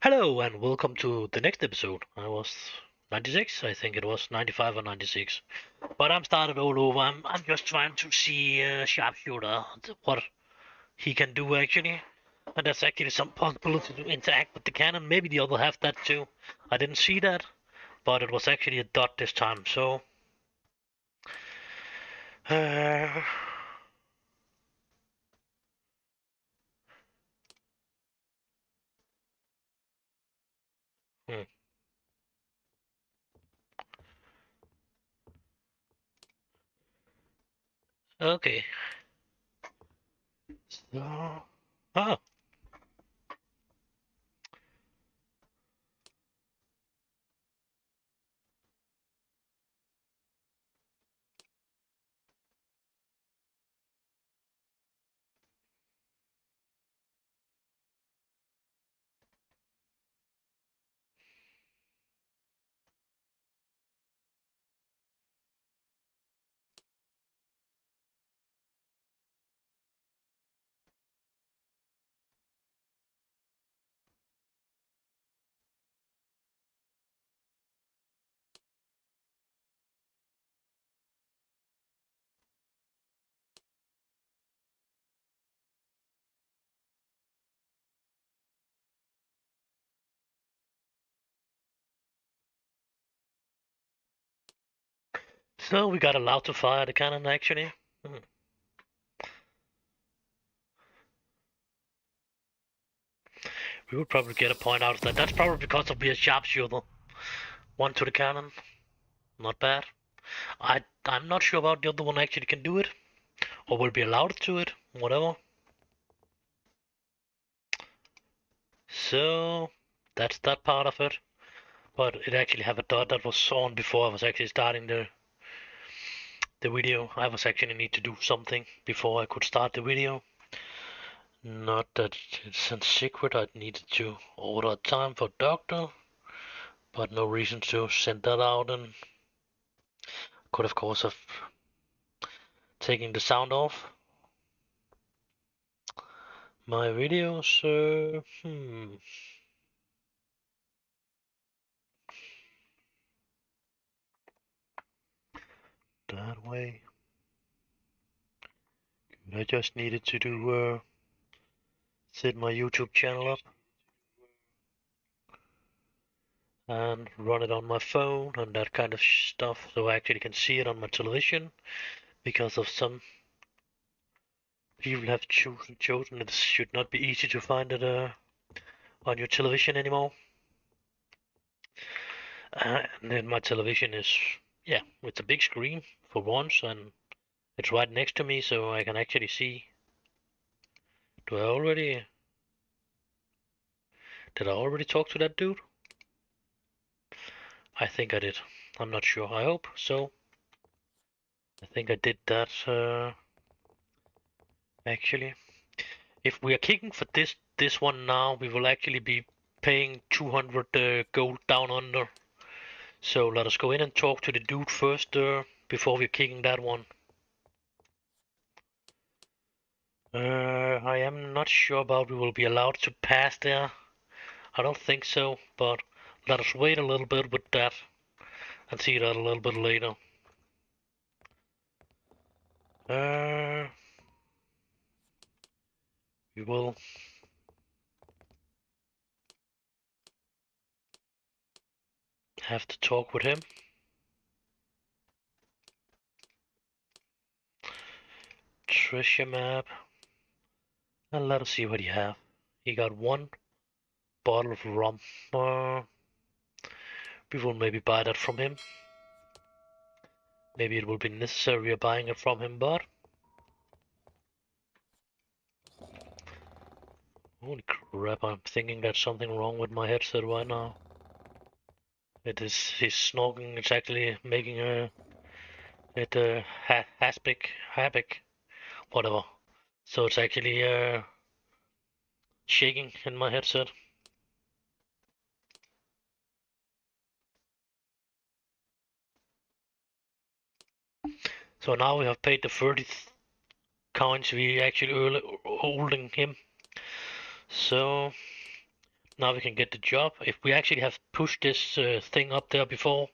Hello and welcome to the next episode. I was 96, I think it was 95 or 96. But I'm started all over. I'm just trying to see Sharpshooter, what he can do actually. And there's actually some possibility to interact with the cannon. Maybe the other have that too. I didn't see that, but it was actually a dot this time. So, uh, hmm, okay. So, oh, so we got allowed to fire the cannon actually. Hmm. We would probably get a point out of that. That's probably because of being sharpshooter. One to the cannon. Not bad. I'm not sure about the other one actually can do it. Or will be allowed to it. Whatever. So that's that part of it. But it actually have a dot that was on before I was actually starting the video. I was actually need to do something before I could start the video. Not that it's a secret. I needed to order time for doctor, but no reason to send that out, and could of course have taken the sound off my videos. That way. I just needed to do set my YouTube channel up and run it on my phone and that kind of stuff, so I actually can see it on my television. Because of some people have chosen it should not be easy to find it on your television anymore. And then my television is, yeah, it's a big screen for once, and it's right next to me, so I can actually see. Do I already? Did I already talk to that dude? I think I did. I'm not sure. I hope so. I think I did that actually. If we are kicking for this one now, we will actually be paying 200 gold down under. So let us go in and talk to the dude first before we're kicking that one. I am not sure about we will be allowed to pass there. I don't think so, but let us wait a little bit with that and see that a little bit later. Uh, we will have to talk with him. Treasure map. And let us see what he have. He got one bottle of rum. We will maybe buy that from him. Maybe it will be necessary buying it from him, but holy crap, I'm thinking there's something wrong with my headset right now. It is his snorking, it's actually making it havoc, whatever. So it's actually shaking in my headset. So now we have paid the 30 coins we actually holding him. So Now we can get the job. If we actually have pushed this thing up there before,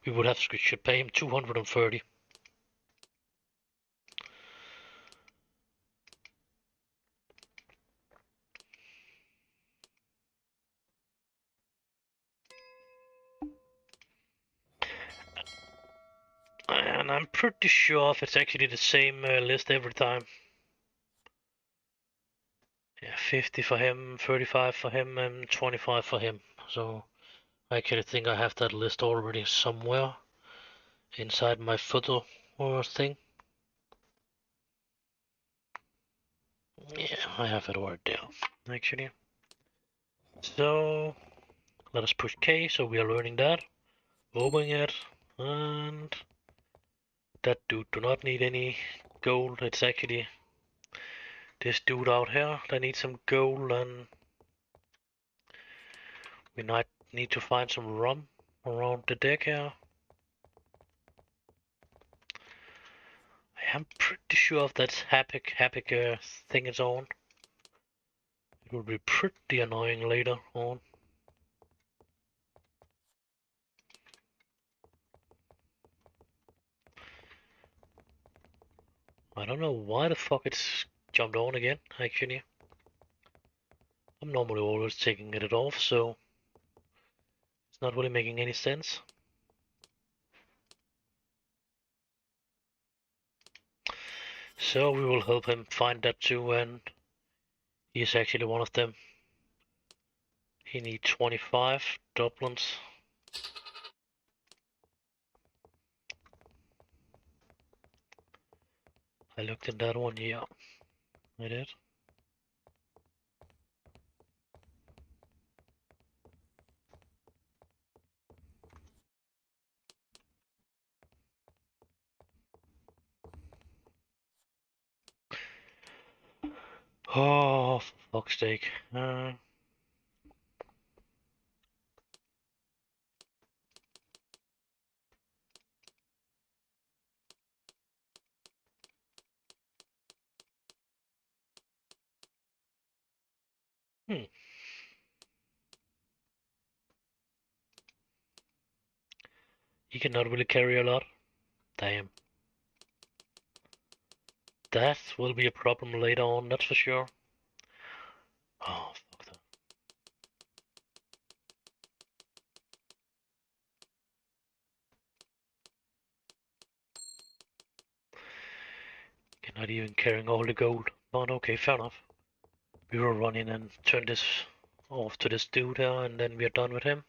we would have should pay him 230. And I'm pretty sure if it's actually the same list every time. Yeah, 50 for him, 35 for him, and 25 for him. So I actually think I have that list already somewhere inside my photo or thing. Yeah, I have it right there, actually. So let us push K, so we are learning that. Opening it, and that dude do not need any gold. It's actually this dude out here that needs some gold, and we might need to find some rum around the deck here. I am pretty sure if that's Hapic thing is on. It will be pretty annoying later on. I don't know why the fuck it's jumped on again, actually. I'm normally always taking it off, so it's not really making any sense. So we will help him find that too, and he's actually one of them. He needs 25 Dublins. I looked at that one, yeah, I did. Oh, for fuck's sake. Hmm. He cannot really carry a lot. Damn. That will be a problem later on, that's for sure. Oh, fuck that. Cannot even carrying all the gold. But okay, fair enough. We will run in and turn this off to this dude here, and then we are done with him.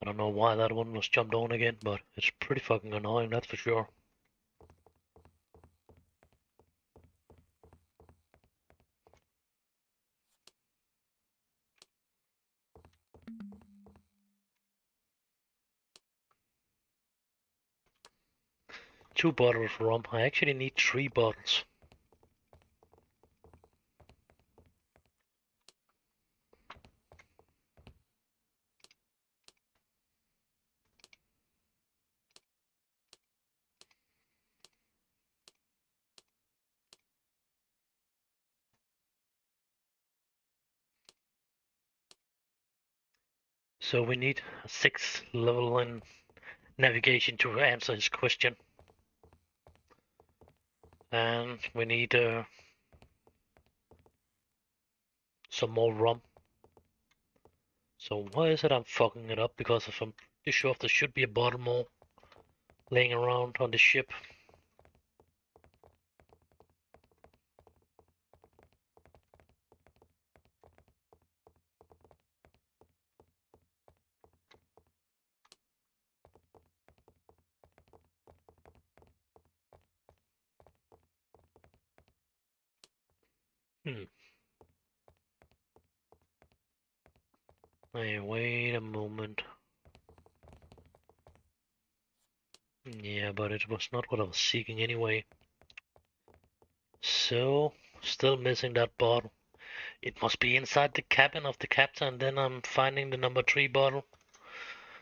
I don't know why that one was jumped on again, but it's pretty fucking annoying, that's for sure. Two bottles of rum. I actually need 3 bottles. So we need a 6th level in navigation to answer his question. And we need some more rum. So why is it I'm fucking it up? Because if I'm pretty sure there should be a bottle more laying around on the ship. Hey, wait a moment. Yeah, but it was not what I was seeking anyway. So, still missing that bottle. It must be inside the cabin of the captain, then I'm finding the number 3 bottle.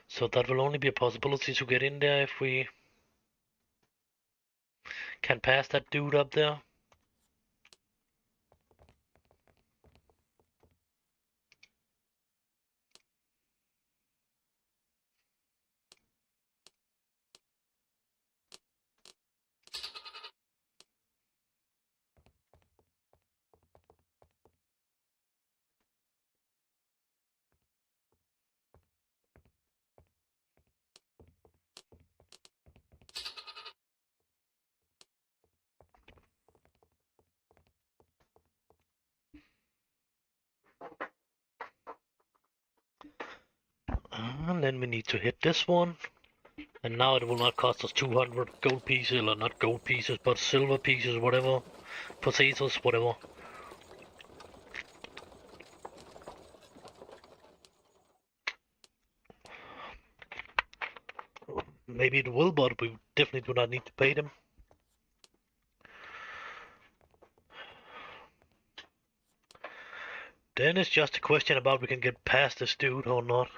So that will only be a possibility to get in there if we can pass that dude up there. And then we need to hit this one. And now it will not cost us 200 gold pieces, or not gold pieces, but silver pieces, whatever. Potatoes, whatever. Maybe it will, but we definitely do not need to pay them. Then it's just a question about we can get past this dude or not.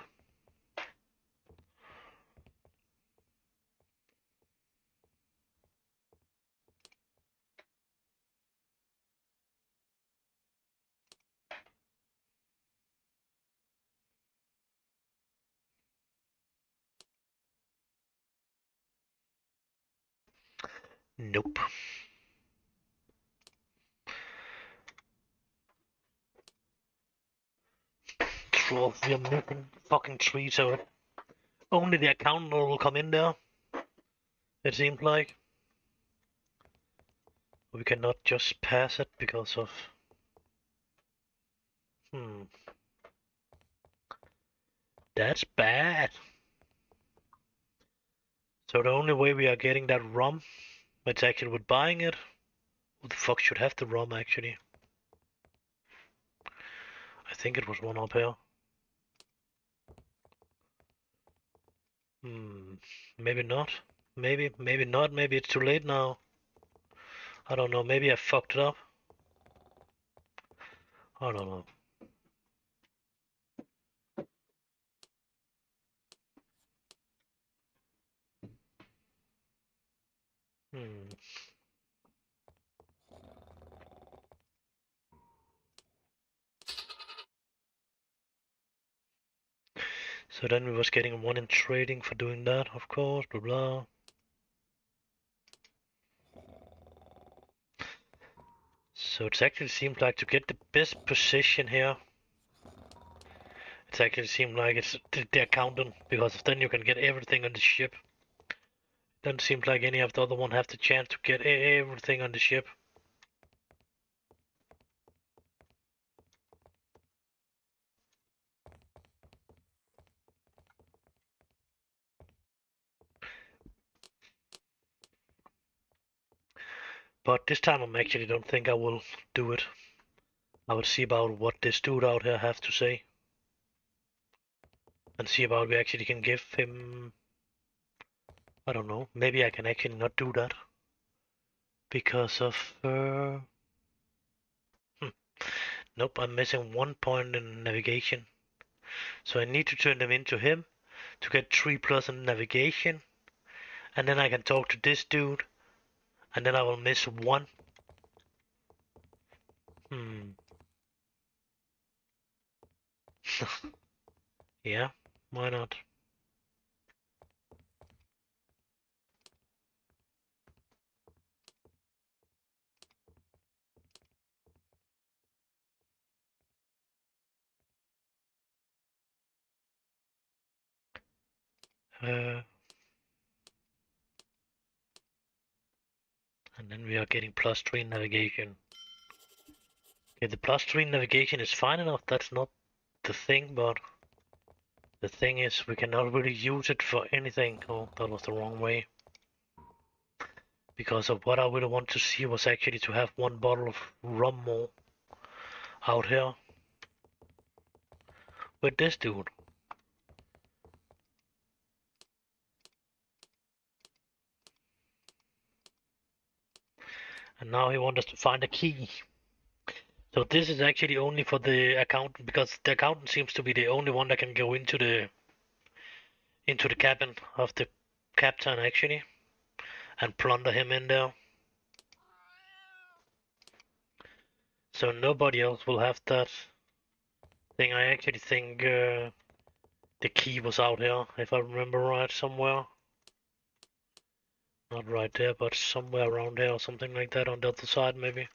Nope. So we're missing fucking 3, so only the accountant will come in there. It seems like. We cannot just pass it because of... That's bad. So the only way we are getting that rum, it's actually with buying it. Who the fuck should have the rum, actually? I think it was one up here. Maybe not. Maybe not. Maybe it's too late now. I don't know. Maybe I fucked it up. I don't know. So then we was getting 1 in trading for doing that, of course, blah blah. So it actually seems like to get the best position here, it actually seems like it's the accountant, because then you can get everything on the ship. Doesn't seem like any of the other one have the chance to get everything on the ship. But this time I actually don't think I will do it. I will see about what this dude out here have to say. And see about we actually can give him... I don't know, maybe I can actually not do that. Because of... Nope, I'm missing 1 point in navigation. So I need to turn them into him to get 3+ in navigation. And then I can talk to this dude. And then I will miss 1. Yeah, why not? And then we are getting +3 navigation. Okay, the +3 navigation is fine enough, that's not the thing, but the thing is we cannot really use it for anything. Oh, that was the wrong way. Because of what I really want to see was actually to have 1 bottle of rum more. out here with this dude. And now he wants us to find a key. So this is actually only for the accountant, because the accountant seems to be the only one that can go into the cabin of the captain actually, and plunder him in there. So nobody else will have that thing. I actually think the key was out here, if I remember right, somewhere. Not right there, but somewhere around here or something like that on the other side maybe.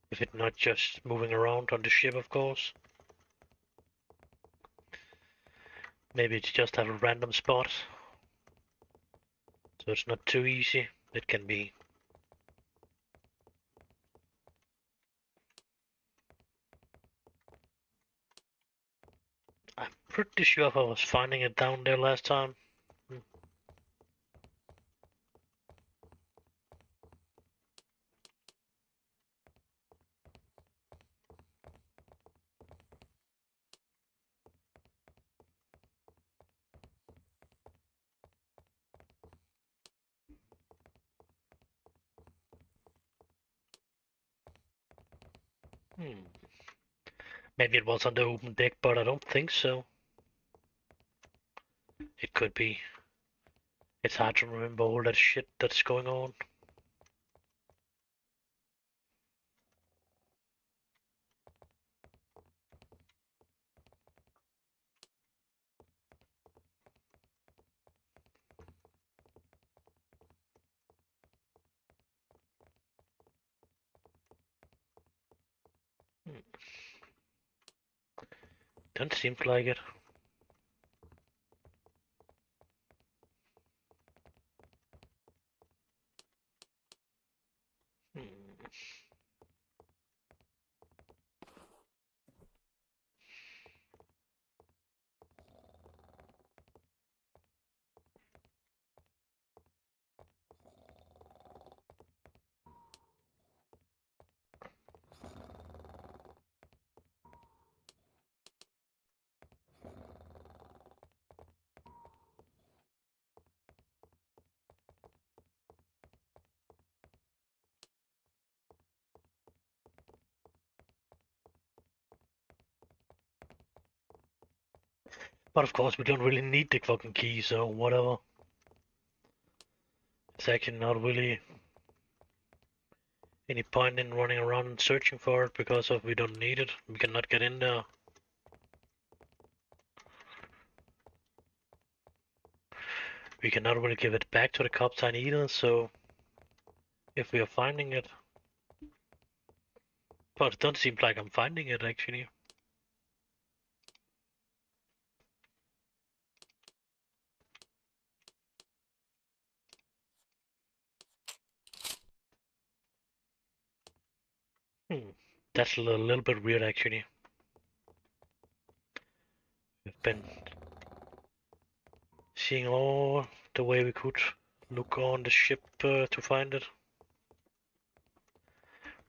If it's not just moving around on the ship, of course. Maybe it's just at a random spot. So it's not too easy. It can be. I'm pretty sure if I was finding it down there last time. Maybe it was on the open deck, but I don't think so. It could be. It's hard to remember all that shit that's going on. Don't seem like it. But of course, we don't really need the fucking key, so whatever. It's actually not really any point in running around searching for it because of we don't need it. We cannot get in there. We cannot really give it back to the captain either, so if we are finding it. But it doesn't seem like I'm finding it actually. That's a little bit weird actually. We've been seeing all the way we could look on the ship to find it.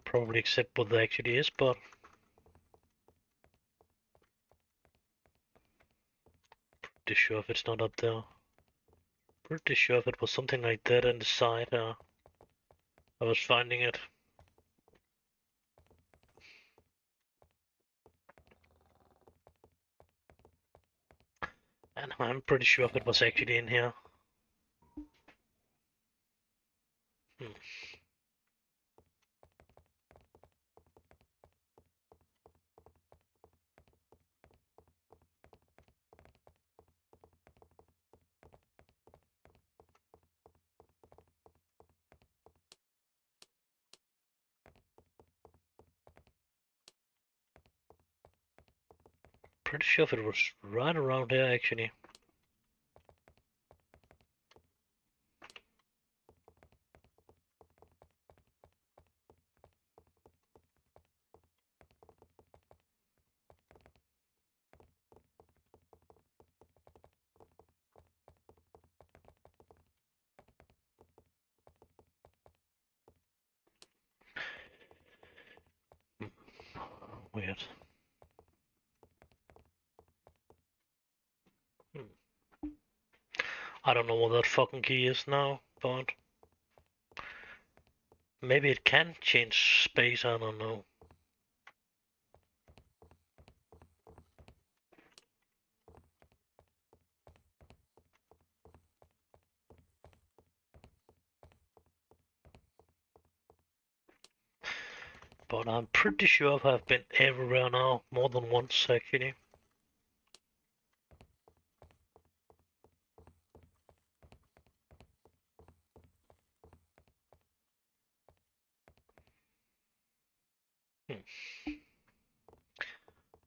Probably except what there actually is, but pretty sure if it's not up there. Pretty sure if it was something like that on the side, I was finding it. And I'm pretty sure if it was actually in here. Pretty sure if it was right around here actually. Weird. I don't know what that fucking key is now, but maybe it can change space, I don't know. But I'm pretty sure I've been everywhere now, more than once actually.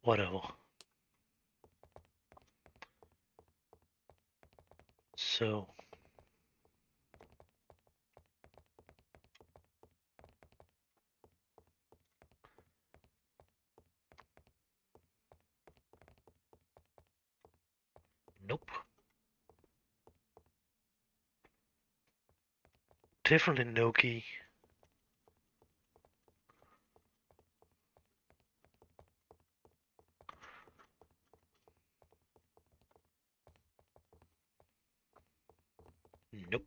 Whatever. So nope. Definitely no key. Nope.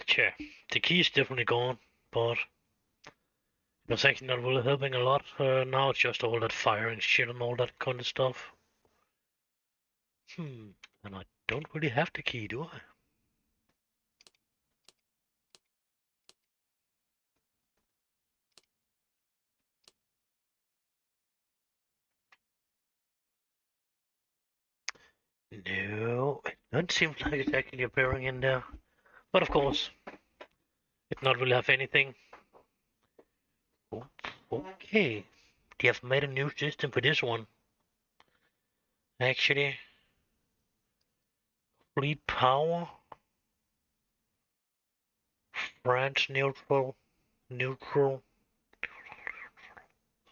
Sure. The key is definitely gone, but it's actually not really helping a lot. Now it's just all that firing shit and all that kind of stuff. And I don't really have the key, do I? No, it doesn't seem like it's actually appearing in there. But of course, it not really have anything. Oh, okay, they have made a new system for this one. Actually, fleet power, France neutral.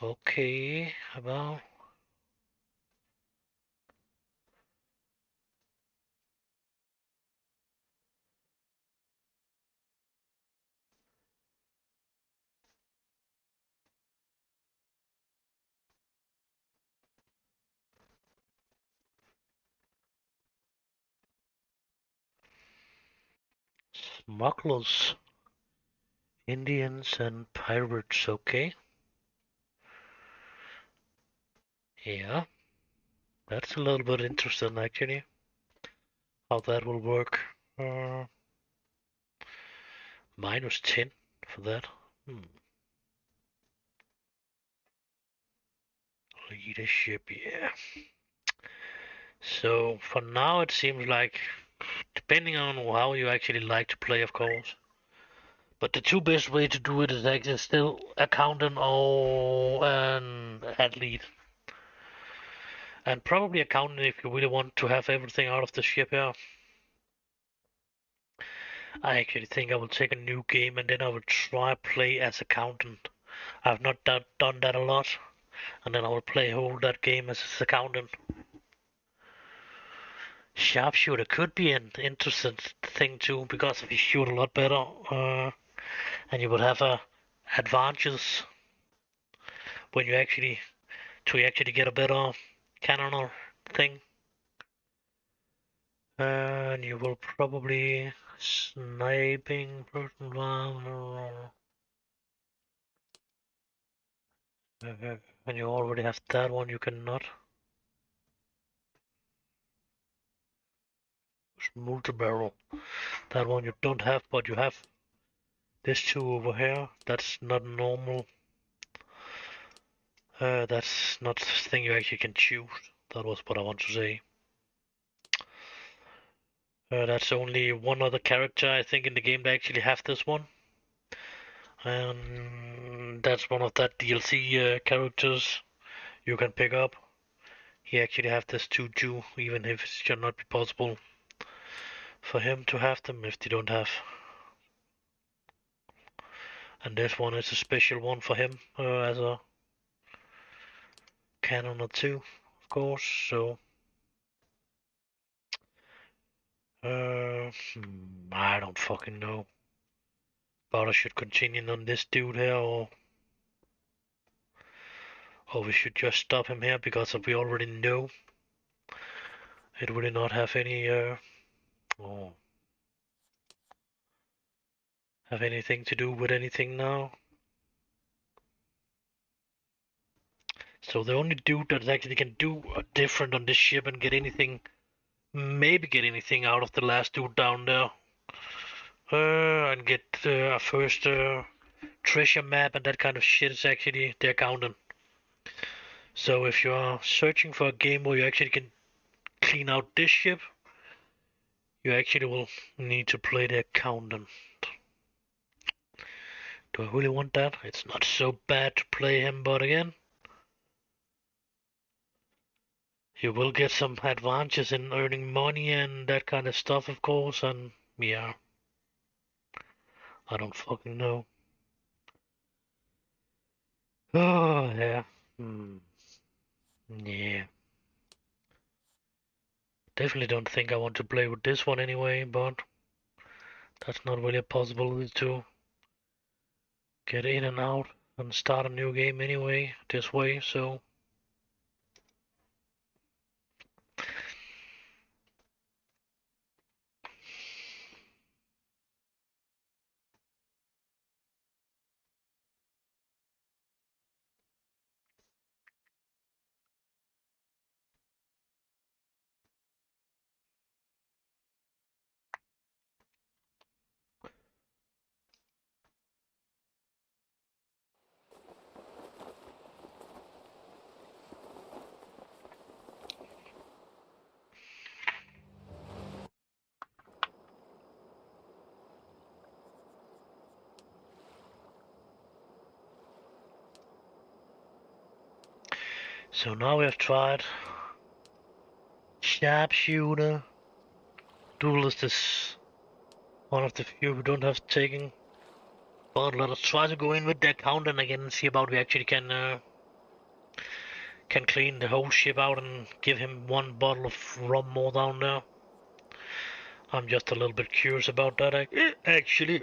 Okay, about smugglers, Indians, and pirates. Okay, yeah, that's a little bit interesting actually. How that will work. Uh, -10 for that. Leadership, yeah. So for now, it seems like, depending on how you actually like to play, of course. But the two best way to do it is actually still accountant or an athlete. And probably accountant if you really want to have everything out of the ship here. I actually think I will take a new game and then I will try play as accountant. I've not done that a lot. And then I will play whole that game as accountant. Sharpshooter could be an interesting thing too, because if you shoot a lot better, and you would have advantages when you actually get a better cannon or thing. And you will probably sniping person when you already have that one, you cannot use multi-barrel. That one you don't have, but you have this two over here. That's not normal. That's not the thing you actually can choose. That was what I want to say. That's only one other character I think in the game that actually have this one. and that's one of that DLC characters you can pick up. He actually have this too, even if it should not be possible for him to have them if they don't have. And this one is a special one for him as a cannon or two, of course. So I don't fucking know. But I should continue on this dude here, or we should just stop him here because we already know it will not have any oh, have anything to do with anything now. So the only dude that actually can do different on this ship and get anything, maybe get anything out of the last dude down there, and get a first treasure map and that kind of shit is actually the accountant. So if you are searching for a game where you actually can clean out this ship, you actually will need to play the accountant. Do I really want that? It's not so bad to play him, but again, you will get some advantages in earning money and that kind of stuff, of course, and yeah, I don't fucking know. Oh, yeah. Yeah. Definitely don't think I want to play with this one anyway, but that's not really a possibility to get in and out and start a new game anyway this way, so now we have tried Sharpshooter. Duelist is one of the few we don't have taken. But let us try to go in with the accountant again and see about we actually can clean the whole ship out and give him one bottle of rum more down there. I'm just a little bit curious about that actually.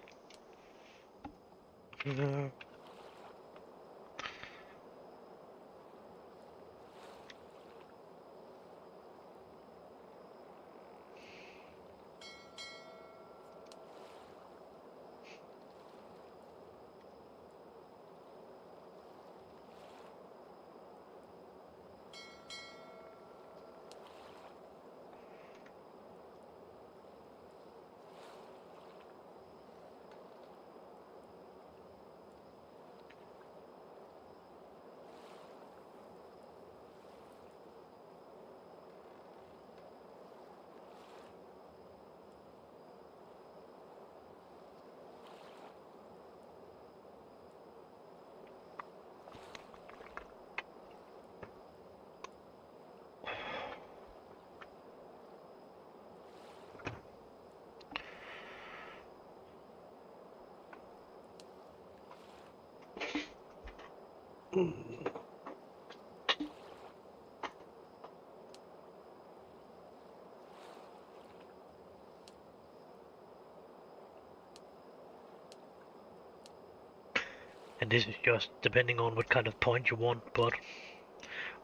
And this is just depending on what kind of point you want, but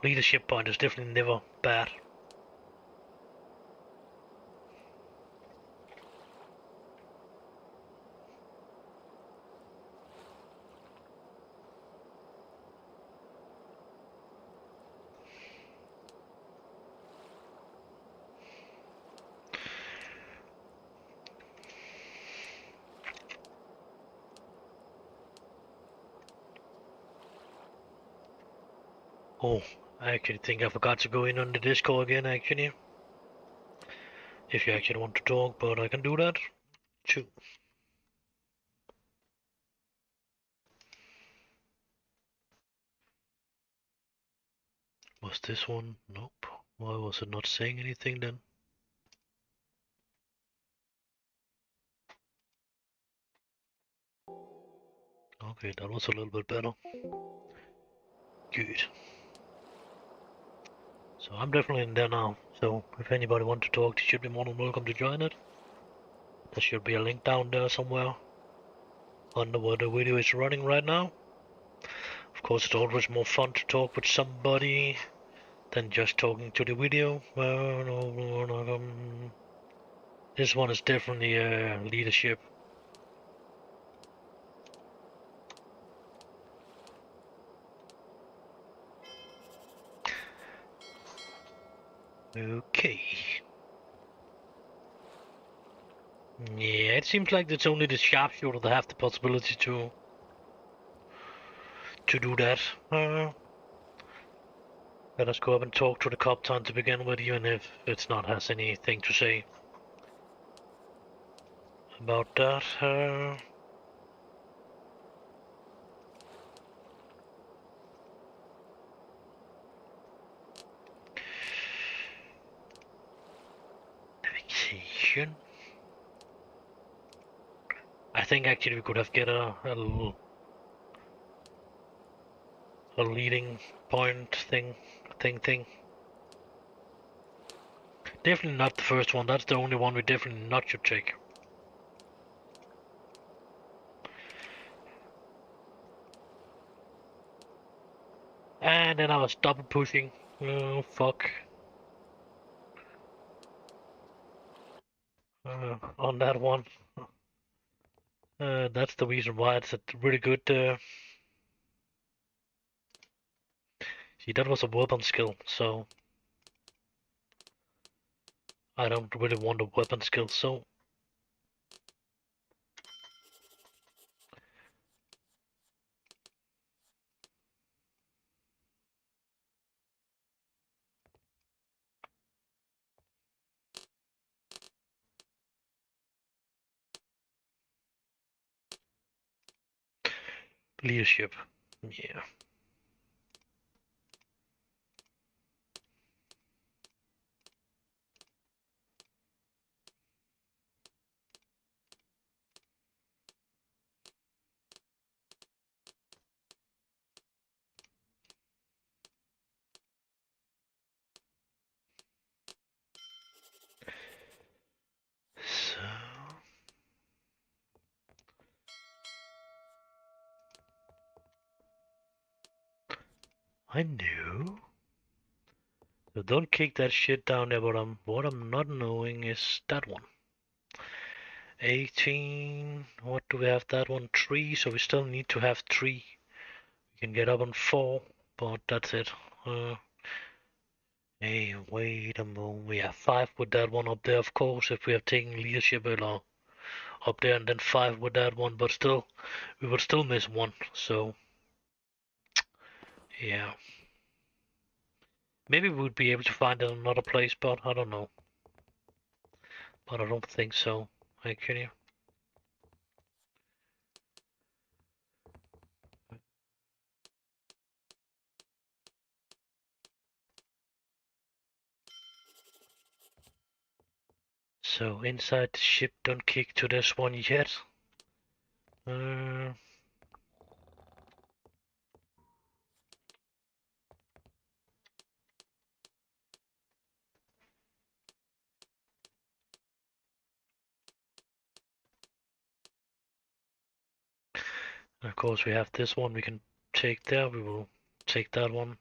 leadership point is definitely never bad. Oh, I actually think I forgot to go in on the Discord again, actually. If you actually want to talk, but I can do that too. Was this one? Nope. Why was it not saying anything then? Okay, that was a little bit better. Good. So I'm definitely in there now. So if anybody wants to talk, they should be more than welcome to join it. There should be a link down there somewhere under where the video is running right now. Of course, it's always more fun to talk with somebody than just talking to the video. This one is definitely leadership. Okay. Yeah, it seems like it's only the sharpshooter that have the possibility to do that. Let us go up and talk to the captain to begin with, even if it's not has anything to say about that. Navigation. I think actually we could have get a leading point thing. Definitely not the first one. That's the only one we definitely not should take. And then I was double pushing. Oh fuck. On that one. That's the reason why it's a really good. See, that was a weapon skill, so I don't really want a weapon skill. So leadership, yeah. So I knew. So don't kick that shit down there. But what I'm not knowing is that one. 18. What do we have? That one 3. So we still need to have 3. We can get up on 4, but that's it. Hey, wait a moment. We have 5 with that one up there, of course. If we have taken leadership up there, and then 5 with that one, but still, we would still miss 1. So yeah. Maybe we would be able to find it in another place, but I don't know. But I don't think so, actually. So inside the ship, don't kick to this one yet. Of course, we have this one we can take there. We will take that one.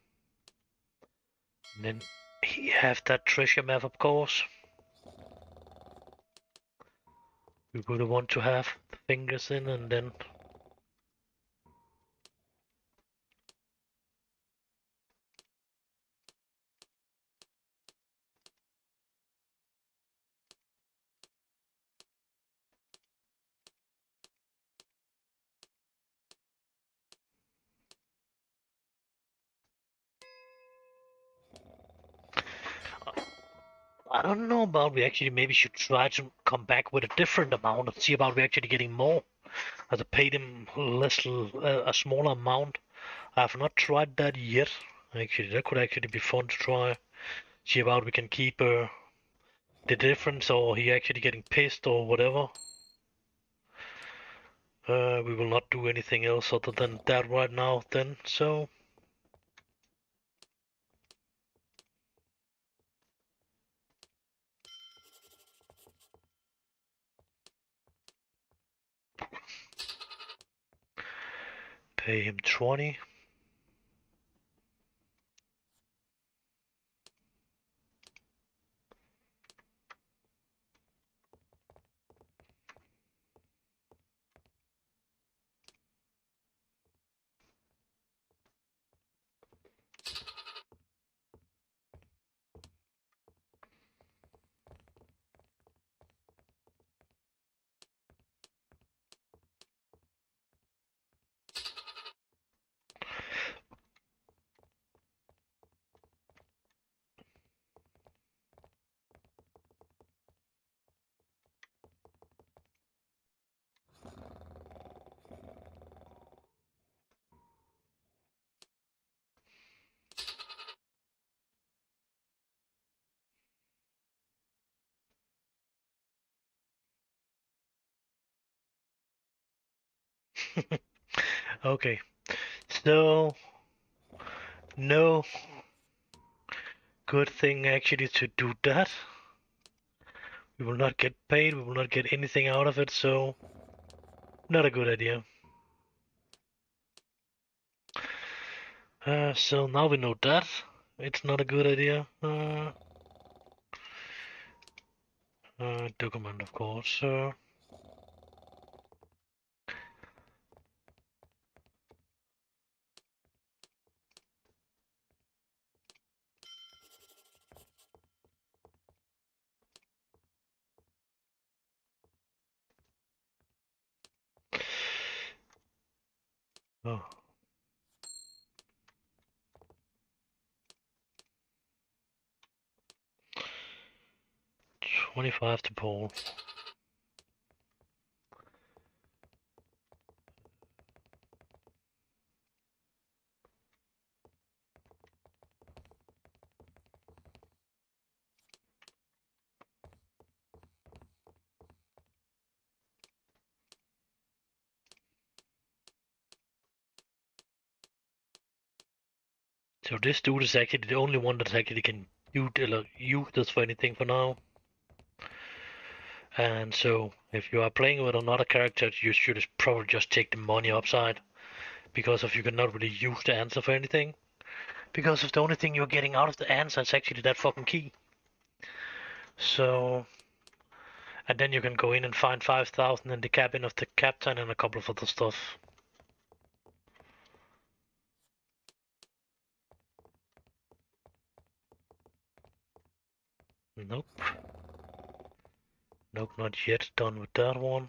And then we have that treasure map, of course. We would want to have the fingers in, and then I don't know about we actually maybe should try to come back with a different amount and see about we actually getting more. As I paid him a smaller amount. I have not tried that yet. Actually, that could actually be fun to try. See about we can keep the difference, or he actually getting pissed or whatever. We will not do anything else other than that right now then, so... Pay him 20. Okay, so no good thing actually to do that. We will not get paid, we will not get anything out of it, so not a good idea. So now we know that it's not a good idea. Document, of course. Oh. 25 to Paul. So this dude is actually the only one that actually can use this for anything for now. And so if you are playing with another character, you should probably just take the money upside, because if you cannot really use the answer for anything, because if the only thing you're getting out of the answer is actually that fucking key. So, and then you can go in and find 5,000 in the cabin of the captain and a couple of other stuff. Nope. Nope, not yet done with that one.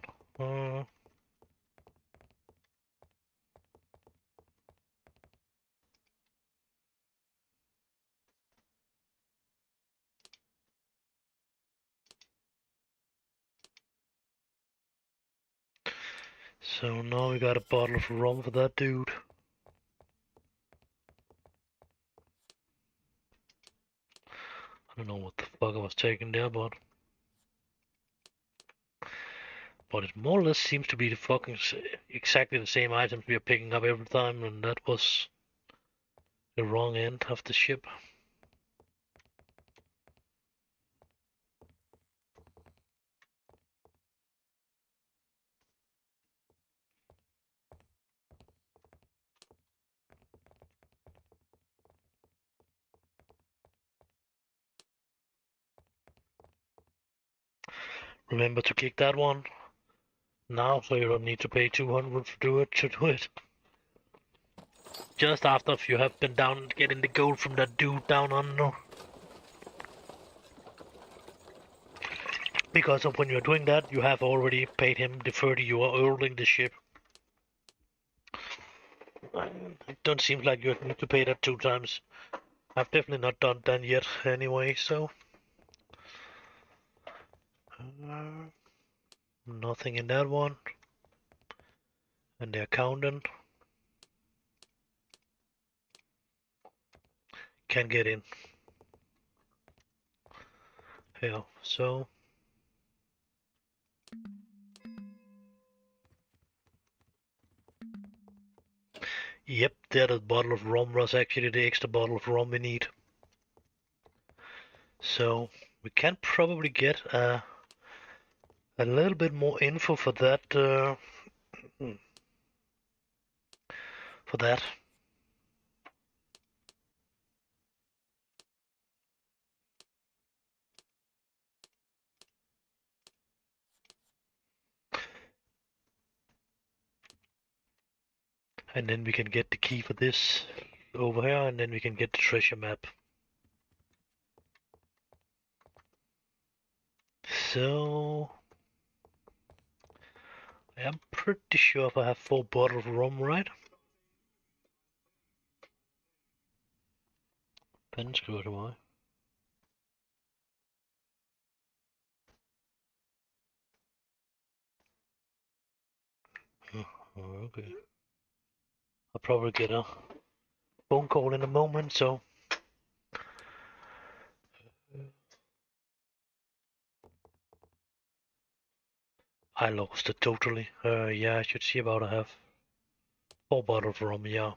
So now we got a bottle of rum for that dude. I don't know what the fuck I was taking there, but it more or less seems to be the fucking exactly the same items we are picking up every time, and that was the wrong end of the ship. Remember to kick that one now, so you don't need to pay 200 to do it. Just after if you have been down getting the gold from that dude down under. Because of when you're doing that, you have already paid him the 30 you are holding the ship. It don't seem like you need to pay that 2 times. I've definitely not done that yet anyway, so... nothing in that one. And the accountant. can get in. Here, so yep, that bottle of rum was actually the extra bottle of rum we need. So we can probably get a little bit more info for that. For that. And then we can get the key for this over here, and then we can get the treasure map. So I'm pretty sure if I have 4 bottles of rum, right? Pen screw it away. Oh, okay. I'll probably get a phone call in a moment, so I lost it totally. Yeah, I should see about I have 4 bottles of rum, yeah.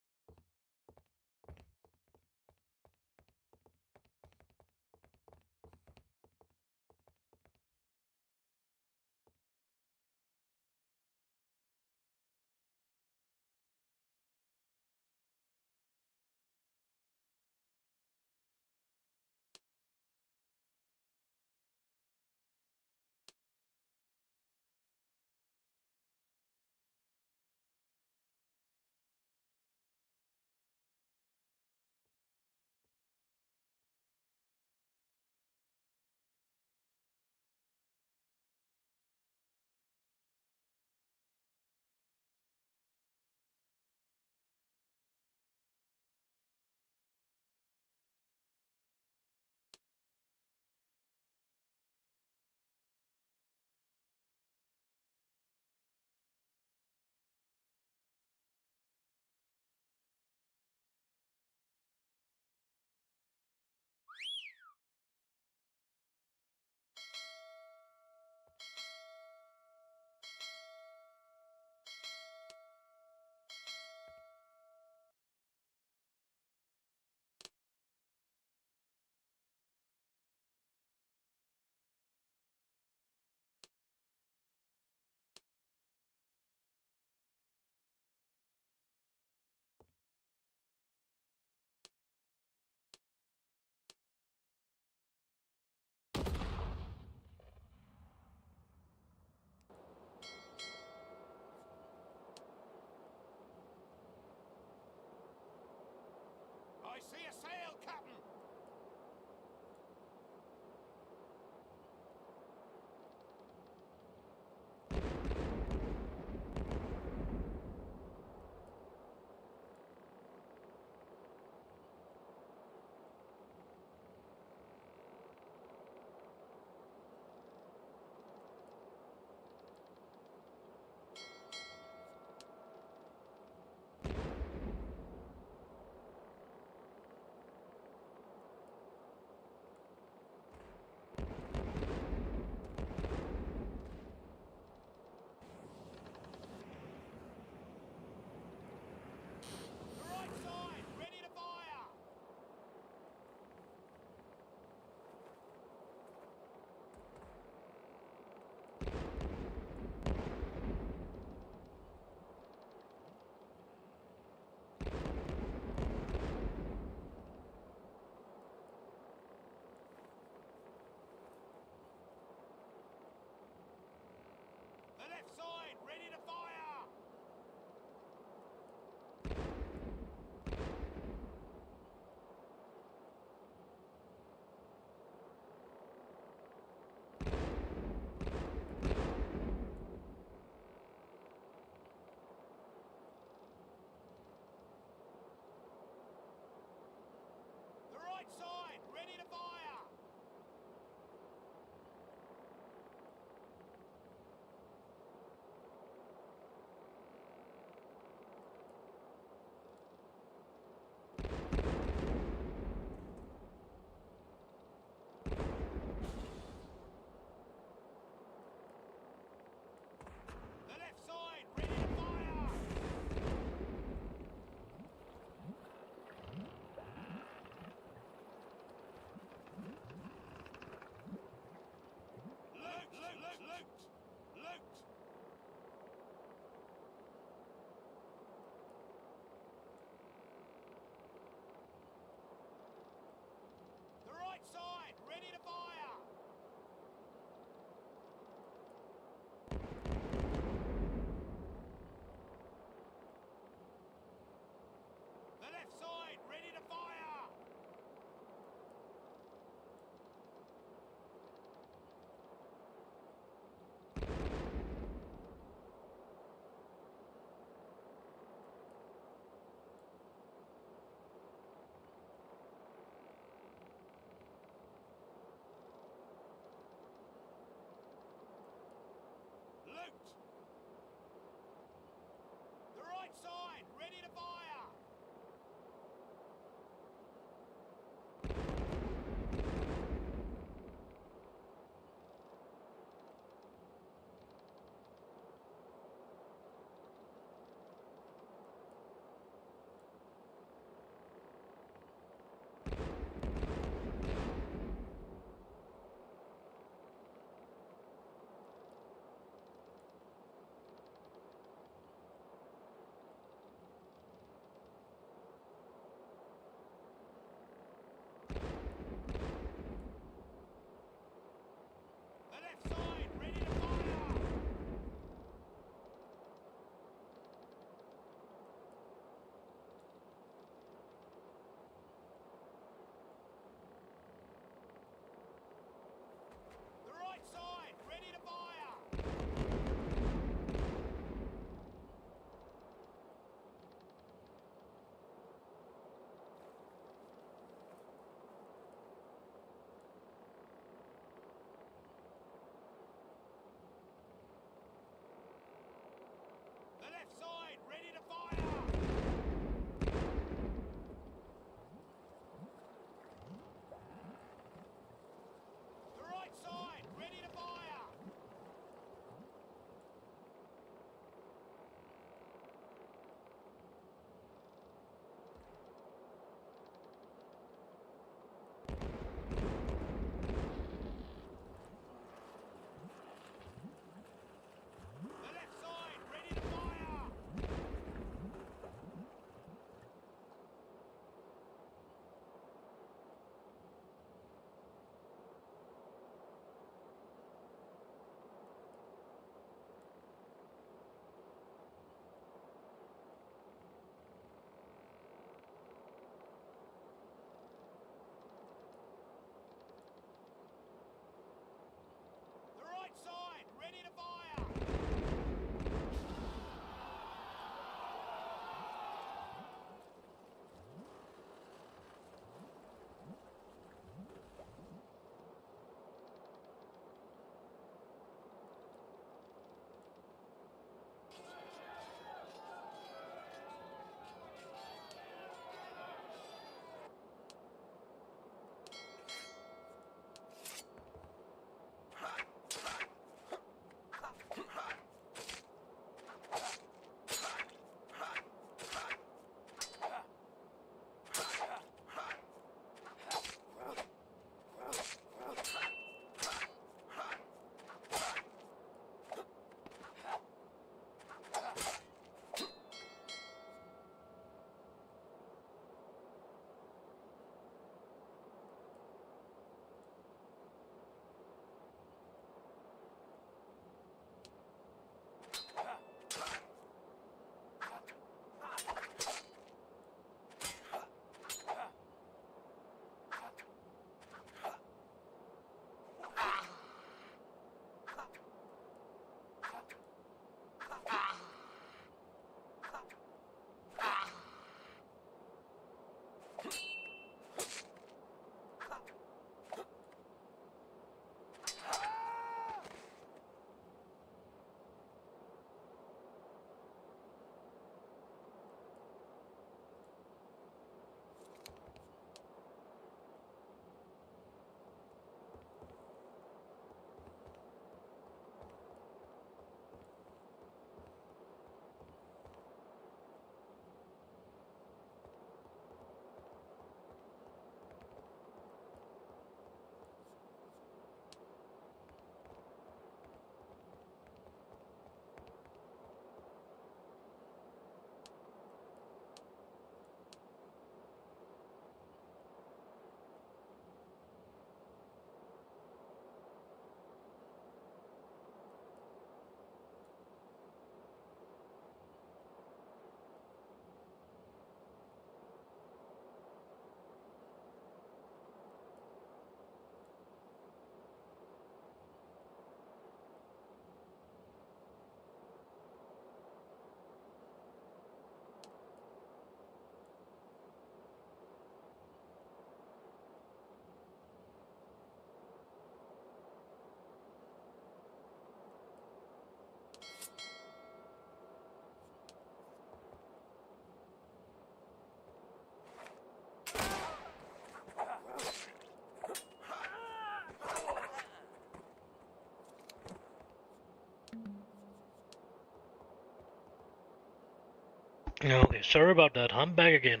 Okay, sorry about that. I'm back again.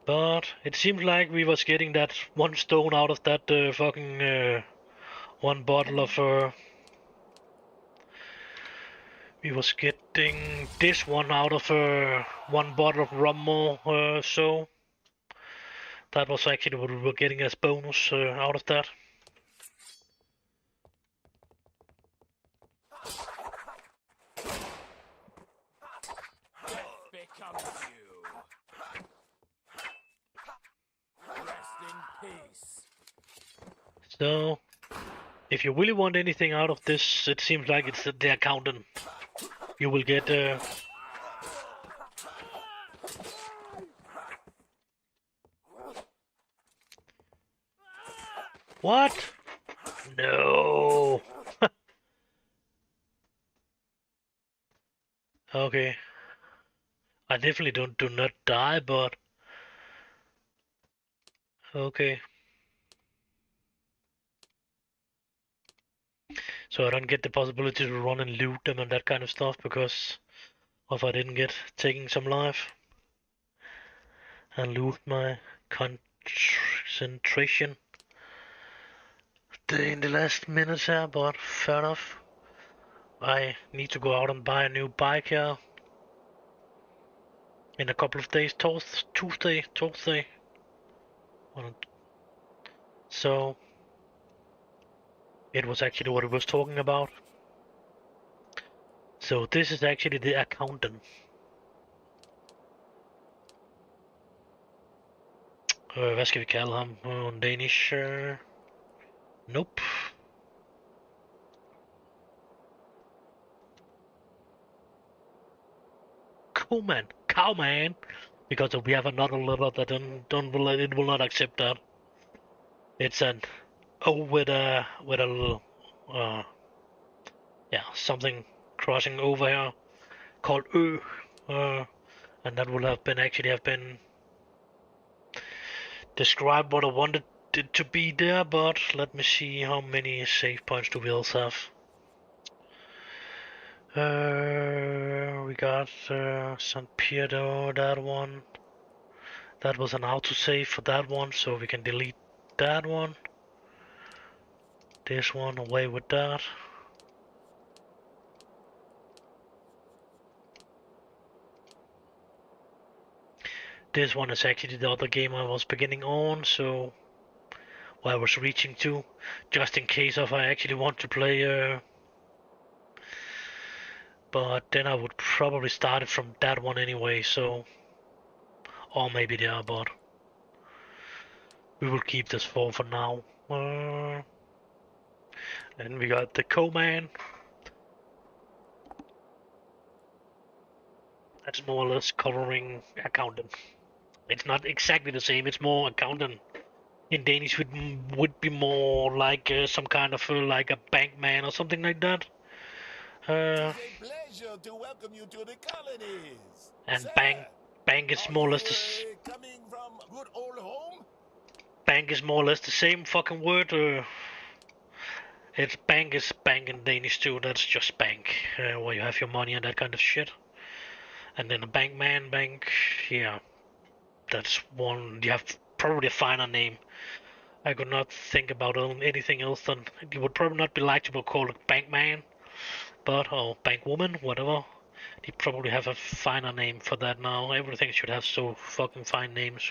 But it seems like we was getting that one stone out of that fucking one bottle of we was getting this one out of one bottle of rum more, so that was actually what we were getting as bonus out of that. Becomes you. Rest in peace. So, if you really want anything out of this, it seems like it's the accountant. You will get what? No. Okay. I definitely do not die, but okay. So I don't get the possibility to run and loot them and that kind of stuff because of I didn't get taking some life and loot my concentration in the last minutes here, but fair enough. I need to go out and buy a new bike here in a couple of days. Tuesday. So it was actually what it was talking about. So this is actually the accountant. Hvad skal vi kalde ham on Danish? Nope. Cowman, because we have another letter that it will not accept that. It's an O with a little something crossing over here called Ö, and that will have been described what I wanted it to be there. But let me see how many save points do we else have. We got San Pietro, that one. That was an autosave for that one, so we can delete that one. This one, away with that. This one is actually the other game I was beginning on, so I was reaching to, just in case if I actually want to play. But then I would probably start it from that one anyway, so, or maybe the other, but we will keep this for now. Then we got the Co-Man. That's more or less covering accountant. It's not exactly the same. It's more accountant. In Danish, would be more like some kind of like a bank man or something like that. It's a pleasure to welcome you to the colonies. And Sir, bank is more or less the coming from good old home? bank is more or less the same fucking word. It's bank is bank in Danish too. That's just bank, where you have your money and that kind of shit. And then a bank, yeah, that's one. You have probably a finer name. I could not think about anything else than it would probably not be like to be called a bankman, but or bankwoman, whatever. They probably have a finer name for that now. Everything should have so fucking fine names.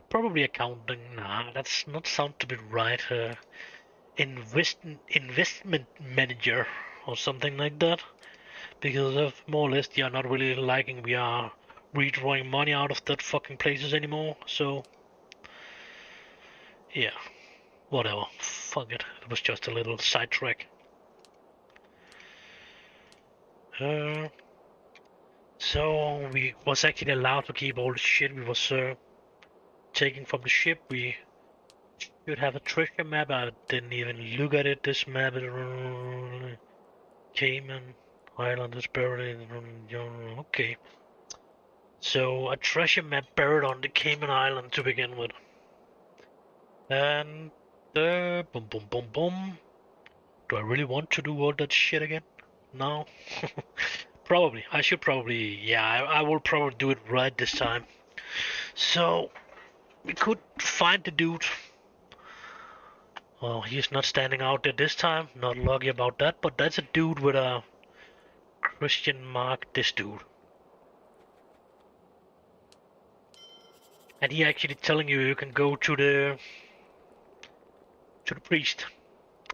Probably accounting. Nah, that's not sound to be right. Investment manager or something like that. Because of more or less they are not really liking we are redrawing money out of that fucking places anymore. So yeah, whatever. Fuck it. It was just a little sidetrack. So we was actually allowed to keep all the shit we was taking from the ship. We should have a treasure map. I didn't even look at it. This map is Cayman Island is buried in. Okay. So a treasure map buried on the Cayman Island to begin with. And boom, boom, boom. Do I really want to do all that shit again? No. Probably. I should probably, yeah, I will probably do it right this time. So, we could find the dude. Well, he's not standing out there this time. Not lucky about that, but that's a dude with a Christian mark, this dude. And he actually telling you can go to the priest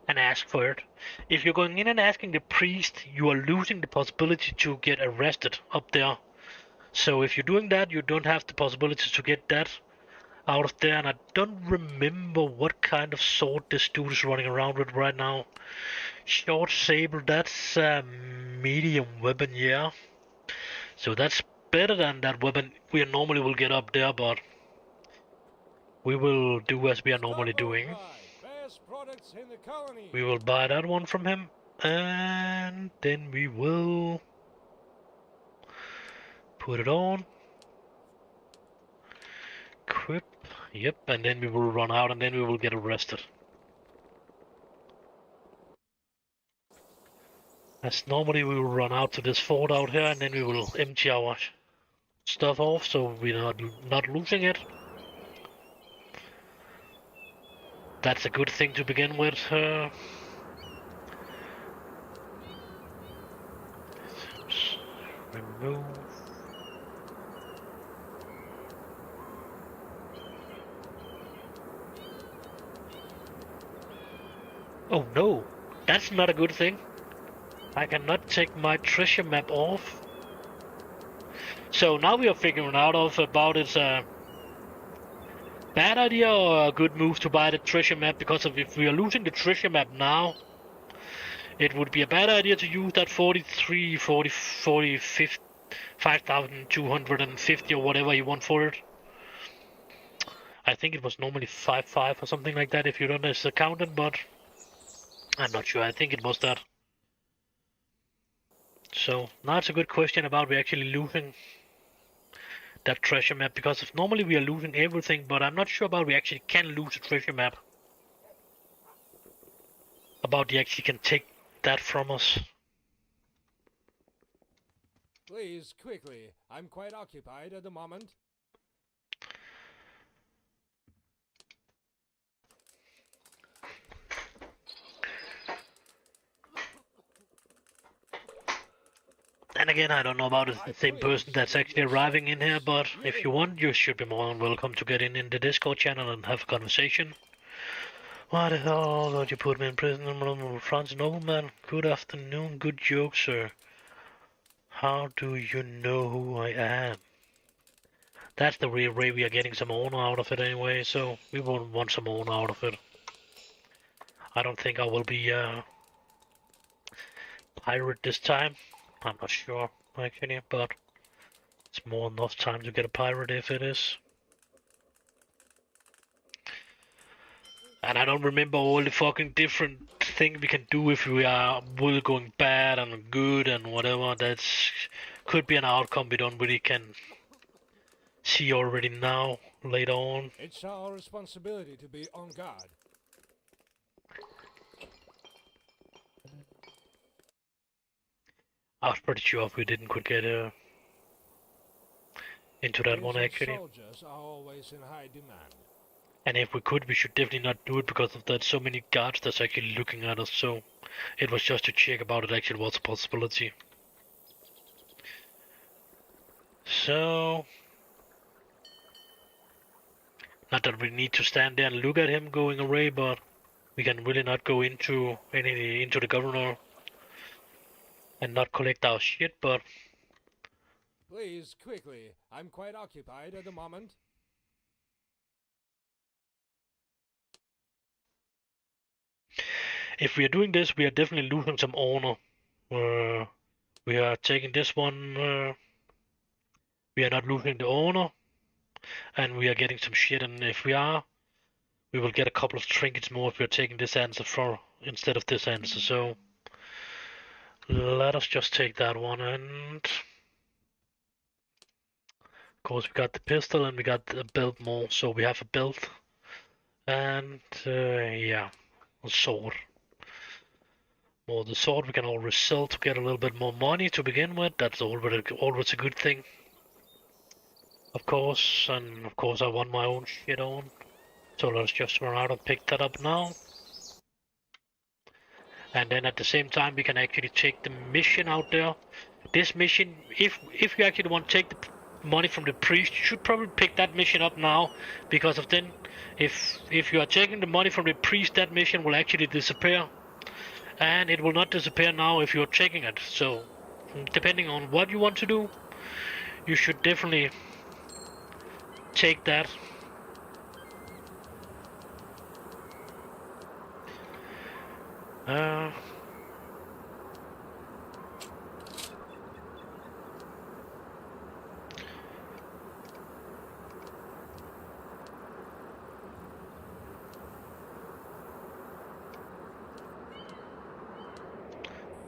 and ask for it. If you're going in and asking the priest, you are losing the possibility to get arrested up there. So if you're doing that, you don't have the possibility to get that out of there. And I don't remember what kind of sword this dude is running around with right now. Short saber, that's a medium weapon, yeah. So that's better than that weapon we normally will get up there, but we will do as we are normally doing. We will buy that one from him, and then we will put it on. Equip, yep, and then we will run out and then we will get arrested. As normally we will run out to this fort out here and then we will empty our stuff off so we're not losing it. That's a good thing to begin with. Remove. Oh no, that's not a good thing. I cannot take my treasure map off. So now we are figuring out about it's a bad idea or a good move to buy the treasure map, because if we are losing the treasure map now, it would be a bad idea to use that 5,250 or whatever you want for it. I think it was normally 5,500 or something like that if you don't as accountant, but I'm not sure. I think it was that. So now it's a good question about we actually losing that treasure map, because if normally we are losing everything, but I'm not sure about we actually can lose a treasure map. About they actually can take that from us. Please, quickly. I'm quite occupied at the moment. And again, I don't know about the same person that's actually arriving in here, but if you want, you should be more than welcome to get in the Discord channel and have a conversation. Why the hell did you put me in prison, Franz Nobleman? Good afternoon, good joke, sir. How do you know who I am? That's the real way we are getting some honor out of it anyway, so we won't want some honor out of it. I don't think I will be a pirate this time. I'm not sure, actually, but it's more than enough time to get a pirate if it is. And I don't remember all the fucking different things we can do if we are really going bad and good and whatever. That's could be an outcome we don't really can see already now, later on. It's our responsibility to be on guard. I was pretty sure if we didn't could get into that one actually. Soldiers are always in high demand. And if we could, we should definitely not do it because of that so many guards that's actually looking at us. So it was just to check about it actually was a possibility. So not that we need to stand there and look at him going away, but we can really not go into the governor and not collect our shit, but please, quickly. I'm quite occupied at the moment. If we are doing this, we are definitely losing some honor. We are taking this one. We are not losing the honor, and we are getting some shit. And if we are, we will get a couple of trinkets more if we are taking this answer for instead of this answer. So let us just take that one, and of course we got the pistol and we got the belt more. So we have a belt and yeah, a sword. Or the sword we can always sell to get a little bit more money to begin with. That's always a good thing. Of course, and of course I want my own shit on. So let's just run out and pick that up now. And then at the same time we can actually take the mission out there. This mission, if you actually want to take the money from the priest, you should probably pick that mission up now, because of then if you are taking the money from the priest, that mission will actually disappear. And it will not disappear now if you're taking it. So depending on what you want to do, you should definitely take that.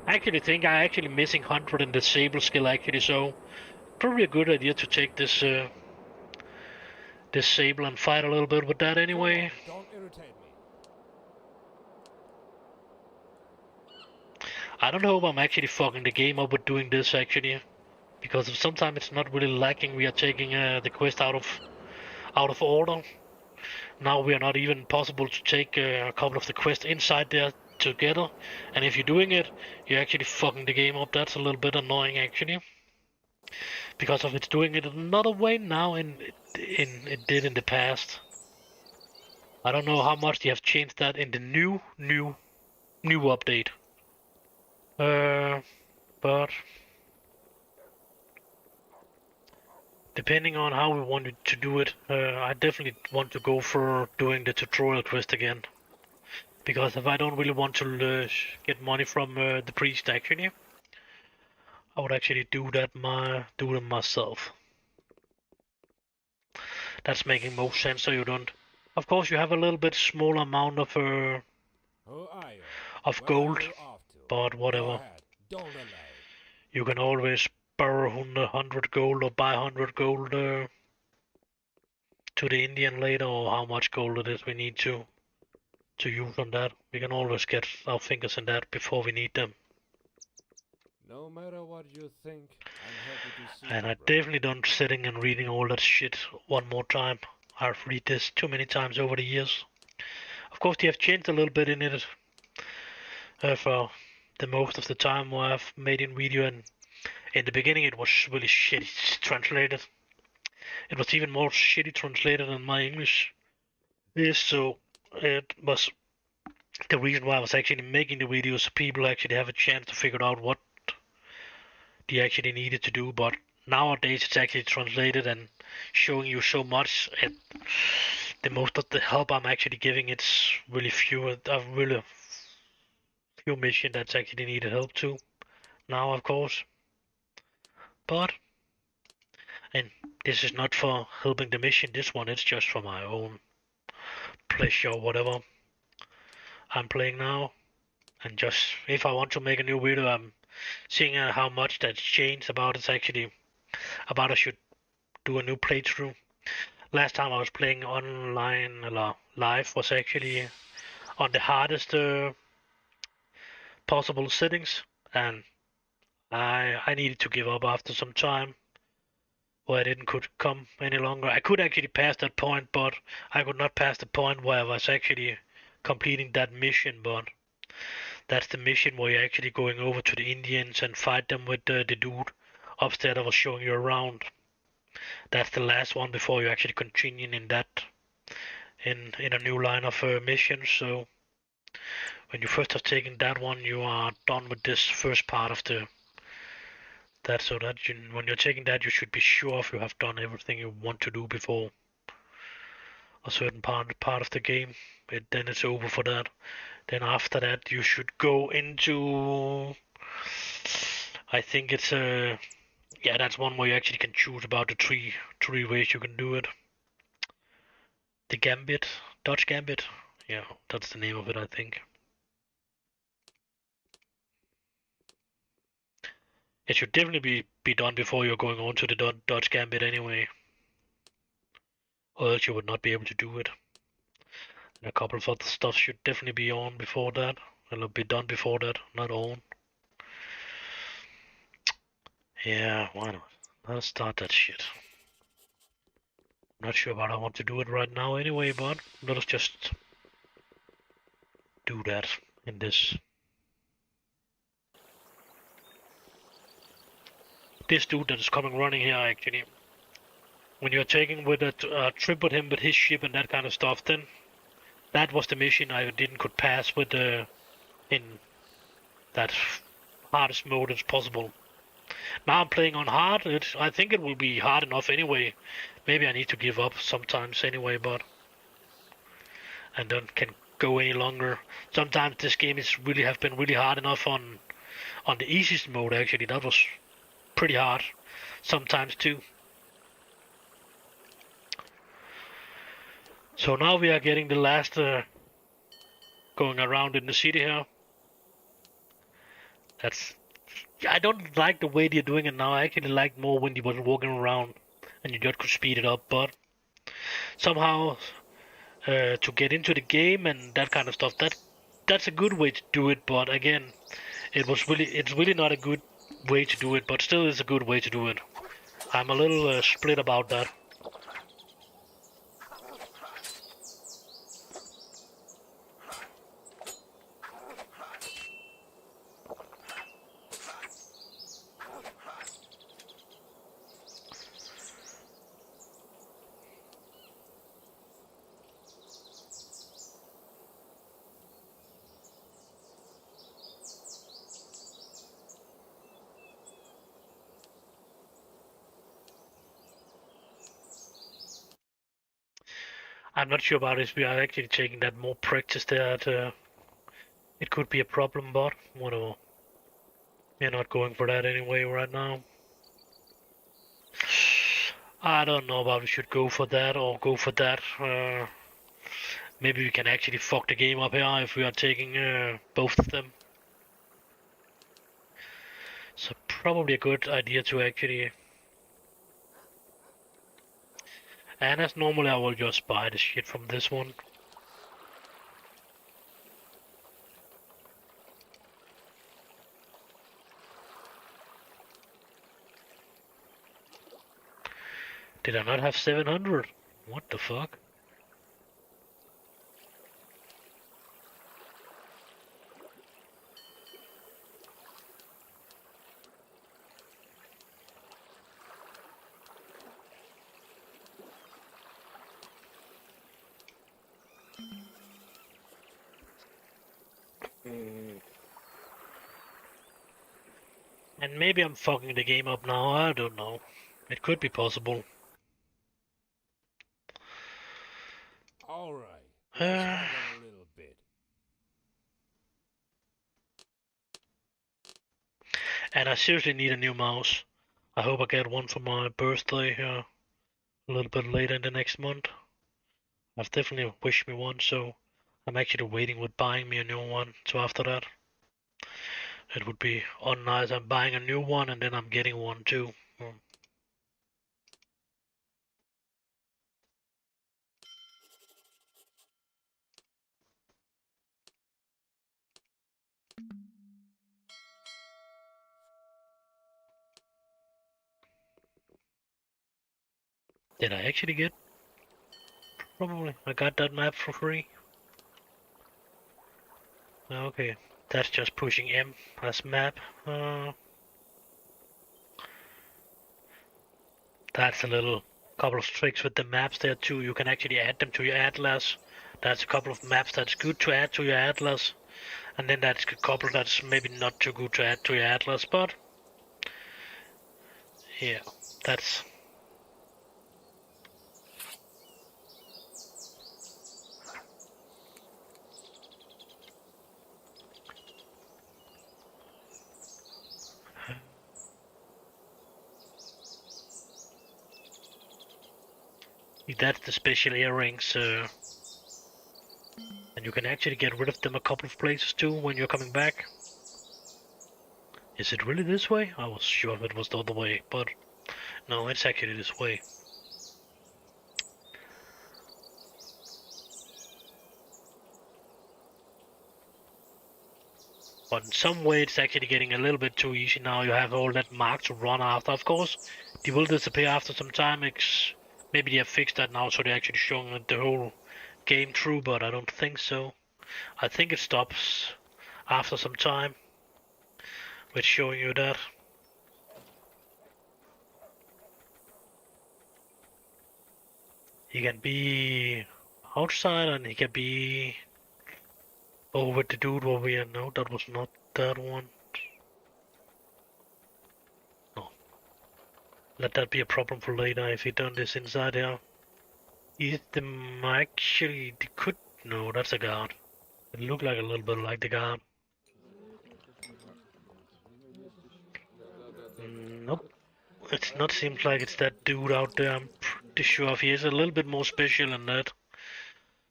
I actually think I'm actually missing 100 in the Sable skill actually, so probably a good idea to take this this Sable and fight a little bit with that anyway. Don't irritate me. I don't know if I'm actually fucking the game up with doing this actually, because sometimes it's not really lacking. We are taking the quest out of order. Now we are not even possible to take a couple of the quests inside there together, and if you're doing it, you're actually fucking the game up. That's a little bit annoying actually, because of it's doing it another way now, and it did in the past. I don't know how much they have changed that in the new update. But depending on how we wanted to do it, I definitely want to go for doing the tutorial quest again. Because if I don't really want to get money from the priest actually, I would actually do them myself. That's making most sense, so you don't. Of course, you have a little bit smaller amount of gold, but whatever. You can always borrow 100 gold or buy 100 gold to the Indian later, or how much gold it is we need to use on that. We can always get our fingers in that before we need them. No matter what you think, I'm happy to see and you, I brother. definitely don't sitting and reading all that shit one more time. I've read this too many times over the years. Of course, they have changed a little bit in it for the most of the time where I've made in video, and in the beginning it was really shitty translated. It was even more shitty translated than my English is, so it was the reason why I was actually making the videos, so people actually have a chance to figure out what they actually needed to do. But nowadays it's actually translated and showing you so much, and the most of the help I'm actually giving, it's really few missions that's actually needed help to now, of course. But and this is not for helping the mission, this one is just for my own pleasure or whatever I'm playing now. And just if I want to make a new video, I'm seeing how much that's changed about it's actually about I should do a new playthrough. Last time I was playing online live was actually on the hardest possible settings, and I needed to give up after some time where I could come any longer. I could actually pass that point, but I could not pass the point where I was actually completing that mission. But that's the mission where you're actually going over to the Indians and fight them with the dude upstairs I was showing you around. That's the last one before you actually continue in that in a new line of missions. So when you first have taken that one, you are done with this first part of that. So that when you're taking that, you should be sure if you have done everything you want to do before a certain part of the game. Then it's over for that. Then after that, you should go into. I think it's yeah, that's one where you actually can choose about the three ways you can do it. The Gambit, Dodge Gambit. Yeah, that's the name of it, I think. It should definitely be done before you're going on to the Dodge Gambit anyway. Or else you would not be able to do it. And a couple of other stuff should definitely be on before that. It'll be done before that, not on. Yeah, why not? Let's start that shit. Not sure about how I want to do it right now anyway, but let us just do that in this. This dude that is coming running here, actually. When you're taking with a trip with him with his ship and that kind of stuff, then that was the mission I could pass with in that hardest mode as possible. Now I'm playing on hard. I think it will be hard enough anyway. Maybe I need to give up sometimes anyway, but and then can go any longer. Sometimes this game have been really hard enough on the easiest mode. Actually, that was pretty hard. Sometimes too. So now we are getting the last going around in the city here. I don't like the way they're doing it now. I actually like more when you were walking around and you just could speed it up, but somehow to get into the game and that kind of stuff, that's a good way to do it, but again, it's really not a good way to do it, but still is a good way to do it. I'm a little split about that. I'm not sure about if we are actually taking that more practice there. It could be a problem, but whatever. We're not going for that anyway right now. I don't know about we should go for that or go for that. Maybe we can actually fuck the game up here if we are taking both of them. So probably a good idea to actually... And as normally I will just buy the shit from this one. Did I not have 700? What the fuck? And maybe I'm fucking the game up now, I don't know. It could be possible. Alright, let's hang on a little bit. And I seriously need a new mouse. I hope I get one for my birthday a little bit later in the next month. I've definitely wished me one, so I'm actually waiting with buying me a new one. So after that, it would be unnice. I'm buying a new one and then I'm getting one too. Did I actually get? Probably. I got that map for free. Okay, that's just pushing M as map. That's a little couple of tricks with the maps there too. You can actually add them to your atlas. That's a couple of maps that's good to add to your atlas. And then that's a couple that's maybe not too good to add to your atlas, but yeah, that's... That's the special earrings, and you can actually get rid of them a couple of places too when you're coming back. Is it really this way? I was sure it was the other way, but no, it's actually this way. But in some way it's actually getting a little bit too easy now. You have all that mark to run after. Of course, they will disappear after some time. Maybe they have fixed that now, so they're actually showing it the whole game through, but I don't think so. I think it stops after some time with showing you that. He can be outside and he can be over with the dude over here. No, that was not that one. No. Let that be a problem for later if he done this inside here. Is the actually they could no, that's a guard. It looked like a little bit like the guard. Nope. It's not seems like it's that dude out there. I'm pretty sure if he is a little bit more special than that.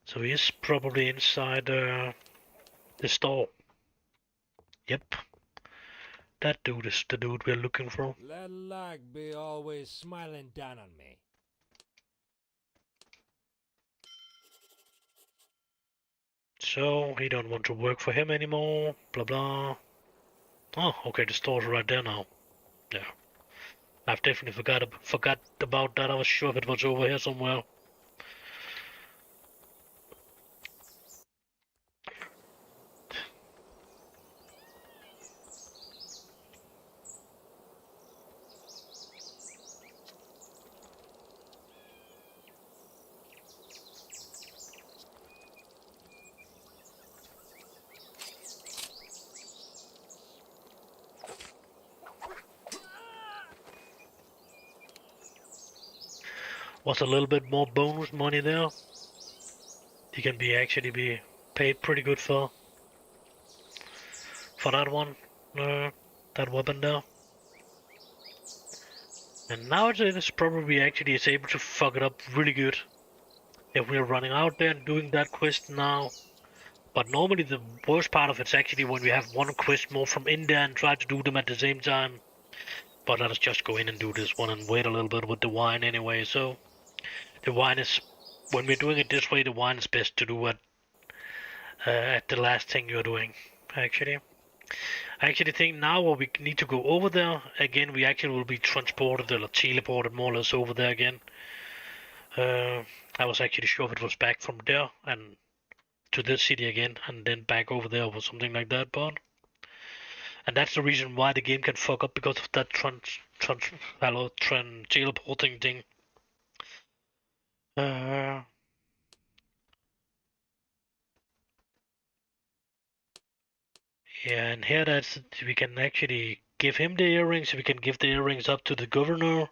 So he is probably inside the store. Yep. That dude is the dude we're looking for. Let luck be always smiling down on me. So he don't want to work for him anymore. Blah blah. Oh, okay, the store's right there now. Yeah. I've definitely forgot about that. I was sure it was over here somewhere. Was a little bit more bonus money there. He can actually be paid pretty good for that one, that weapon there. And now it is probably actually is able to fuck it up really good if we're running out there and doing that quest now. But normally the worst part of it's actually when we have one quest more from in there and try to do them at the same time. But let us just go in and do this one and wait a little bit with the wine anyway. So the wine is, when we're doing it this way, the wine is best to do at the last thing you're doing, actually. I actually think now what we need to go over there again, we actually will be transported or teleported more or less over there again. I was actually sure if it was back from there and to this city again and then back over there or something like that, but and that's the reason why the game can fuck up, because of that teleporting thing. Yeah, and here we can actually give him the earrings. We can give the earrings up to the governor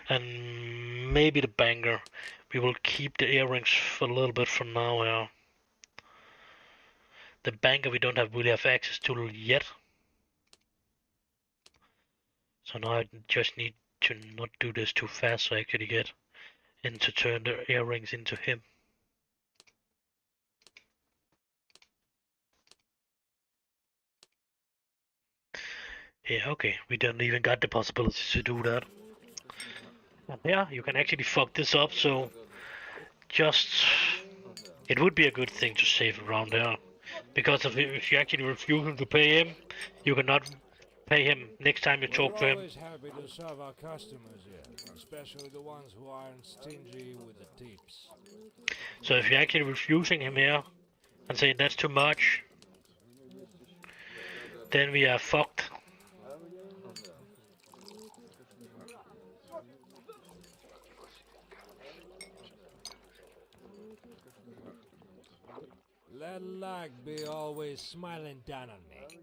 and maybe the banker. We will keep the earrings for a little bit for now. Yeah. The banker we don't really have access to yet. So now I just need to not do this too fast so I actually get in to turn the earrings into him. Yeah, okay, we don't even got the possibility to do that. And yeah, you can actually fuck this up, so just... It would be a good thing to save around there. Because if you actually refuse him to pay him, you cannot pay him next time you talk to him. We're always happy to serve our customers here, especially the ones who aren't stingy with the tips. So if you're actually refusing him here and saying that's too much, then we are fucked. Let luck be always smiling down on me.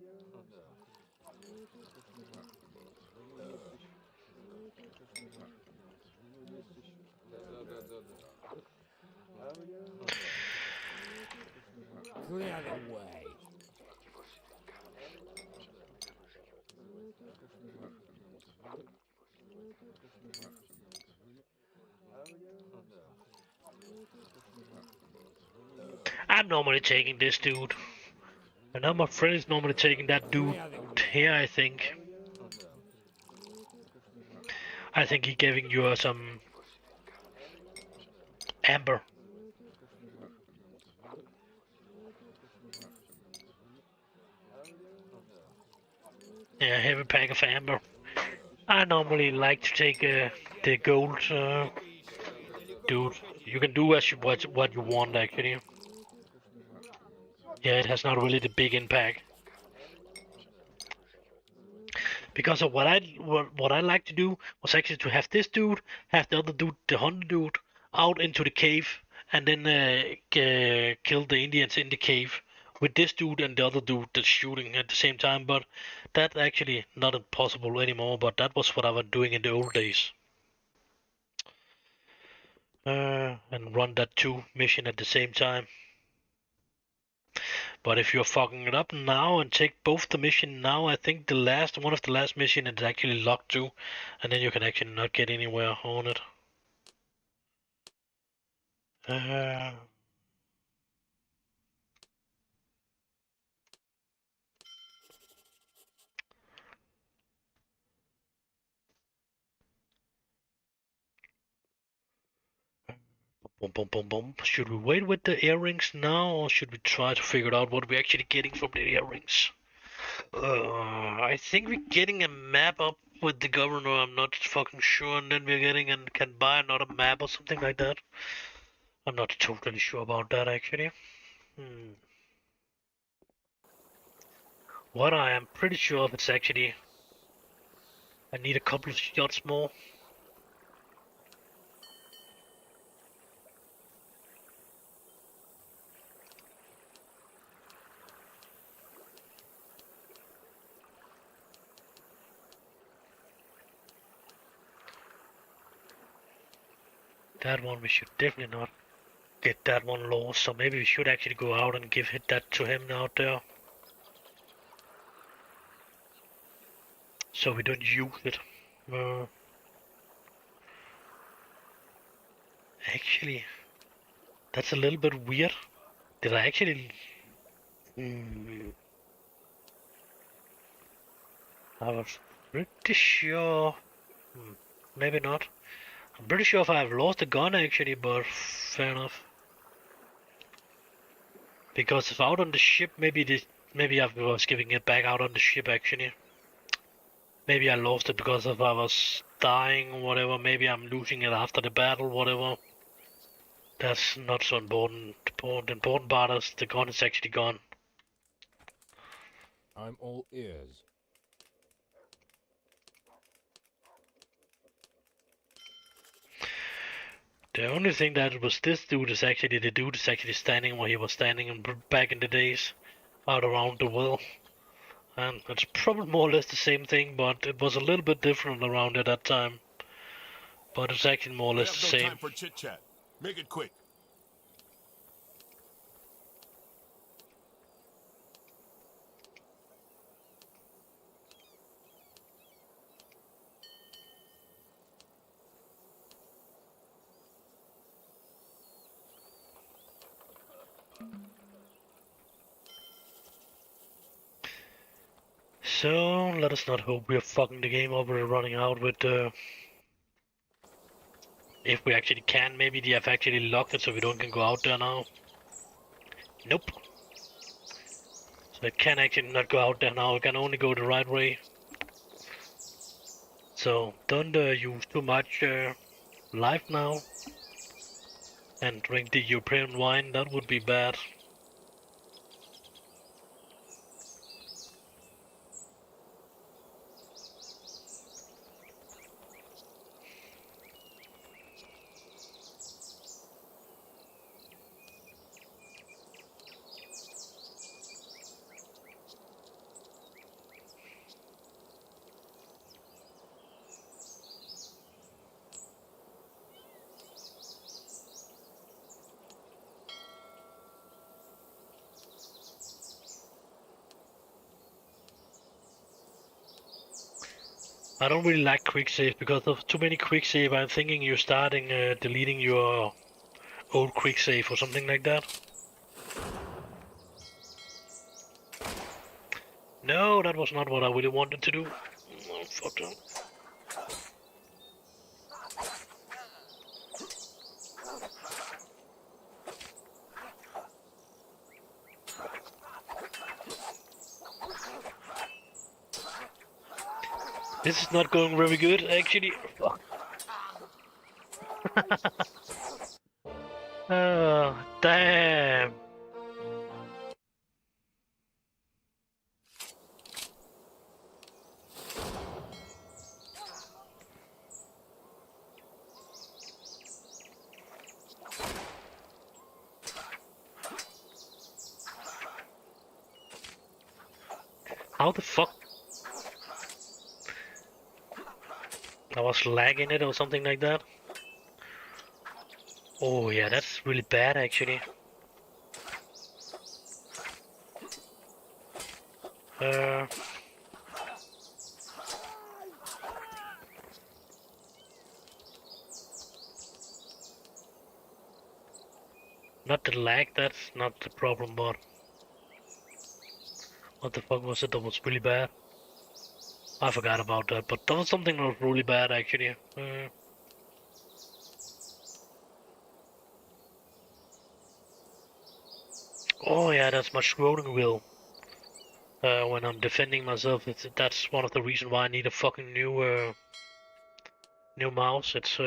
Clear the way. I'm normally taking this dude. And now my friend is normally taking that dude here, I think. I think he's giving you some amber. Yeah, heavy pack of amber. I normally like to take the gold, dude. You can do as what you want actually. Yeah, it has not really the big impact. Because of what I like to do was actually to have this dude, have the other dude, the hunter dude, out into the cave, and then kill the Indians in the cave with this dude and the other dude that's shooting at the same time. But that's actually not possible anymore. But that was what I was doing in the old days. And run that 2 mission at the same time. But if you're fucking it up now and take both the mission now, I think the last one of the last mission is actually locked too, and then you can actually not get anywhere on it. Uh, boom, boom, boom, boom. Should we wait with the earrings now, or should we try to figure out what we're actually getting from the earrings? I think we're getting a map up with the governor. I'm not fucking sure, and then we're getting and can buy another map or something like that. I'm not totally sure about that actually. What I am pretty sure of it's actually I need a couple of shots more. That one we should definitely not get that one lost, so maybe we should actually go out and give that to him out there. So we don't use it. Actually, that's a little bit weird. Did I actually... I was pretty sure... maybe not. I'm pretty sure if I've lost the gun actually, but fair enough. Because if out on the ship, maybe I was giving it back out on the ship actually. Maybe I lost it because of I was dying or whatever. Maybe I'm losing it after the battle, whatever. That's not so important. The important part is the gun is actually gone. I'm all ears. The only thing that was this dude is actually the dude is actually standing where he was standing back in the days, out around the well. And it's probably more or less the same thing, but it was a little bit different around at that time. But it's actually more or less the same. Time for chit chat. Make it quick. So let us not hope we're fucking the game up. We're running out with if we actually can, maybe they have actually locked it so we don't can go out there now. Nope. So it can actually not go out there now, it can only go the right way. So don't use too much life now. And drink the European wine, that would be bad. I don't really like quick save because of too many quick save. I'm thinking you're starting deleting your old quick save or something like that. No, that was not what I really wanted to do. Oh, fuck that. This is not going very good, actually. Fuck. Oh, damn. How the fuck? I was lagging it or something like that. Oh yeah, that's really bad actually. Uh, Not the lag, that's not the problem, but what the fuck was it that was really bad? I forgot about that, but that was something that was really bad actually. Oh yeah, that's my scrolling wheel. When I'm defending myself, that's one of the reasons why I need a fucking new mouse. It's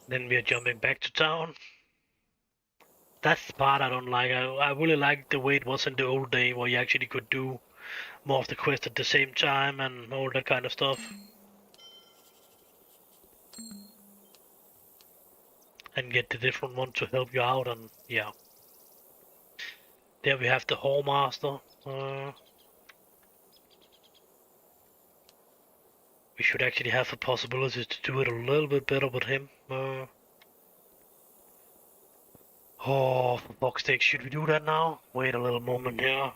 then we are jumping back to town. That's the part I don't like. I really like the way it was in the old day, where you actually could do more of the quest at the same time and all that kind of stuff. And get the different one to help you out, and yeah. There we have the Hallmaster. We should actually have the possibility to do it a little bit better with him. Oh, for fuck's sake, should we do that now? Wait a little moment here.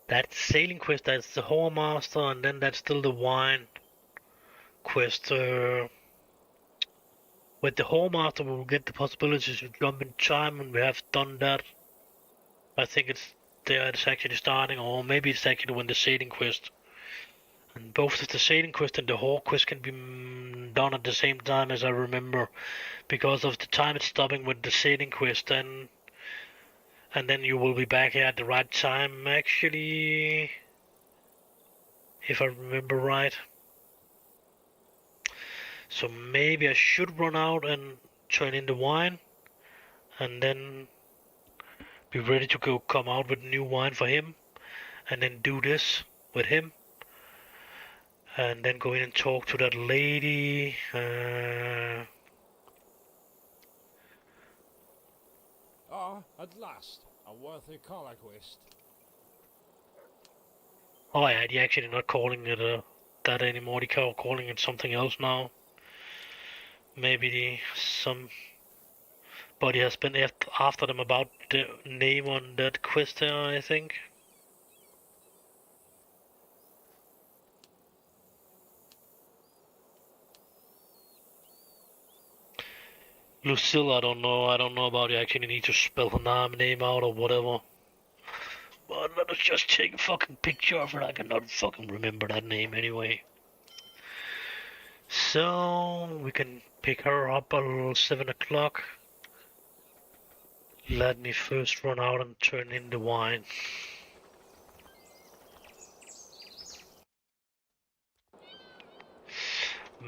That sailing quest, that's the Hallmaster, and then that's still the wine quest. With the Hallmaster, we will get the possibility to jump in time, and we have done that. I think it's there, it's actually starting, or maybe it's actually when the sailing quest. And both the sailing quest and the Hall quest can be done at the same time, as I remember, because of the time it's stopping with the sailing quest, and then you will be back here at the right time, actually, if I remember right. So maybe I should run out and turn in the wine, and then be ready to come out with new wine for him, and then do this with him, and then go in and talk to that lady. At last, a worthy collar quest. Oh yeah, they're actually not calling it that anymore. They're calling it something else now. Maybe somebody has been after them about the name on that quest there, I think. Lucille, I don't know. I don't know about you actually need to spell her name out or whatever. But let us just take a fucking picture of it. I cannot fucking remember that name anyway. So we can pick her up at 7 o'clock. Let me first run out and turn in the wine.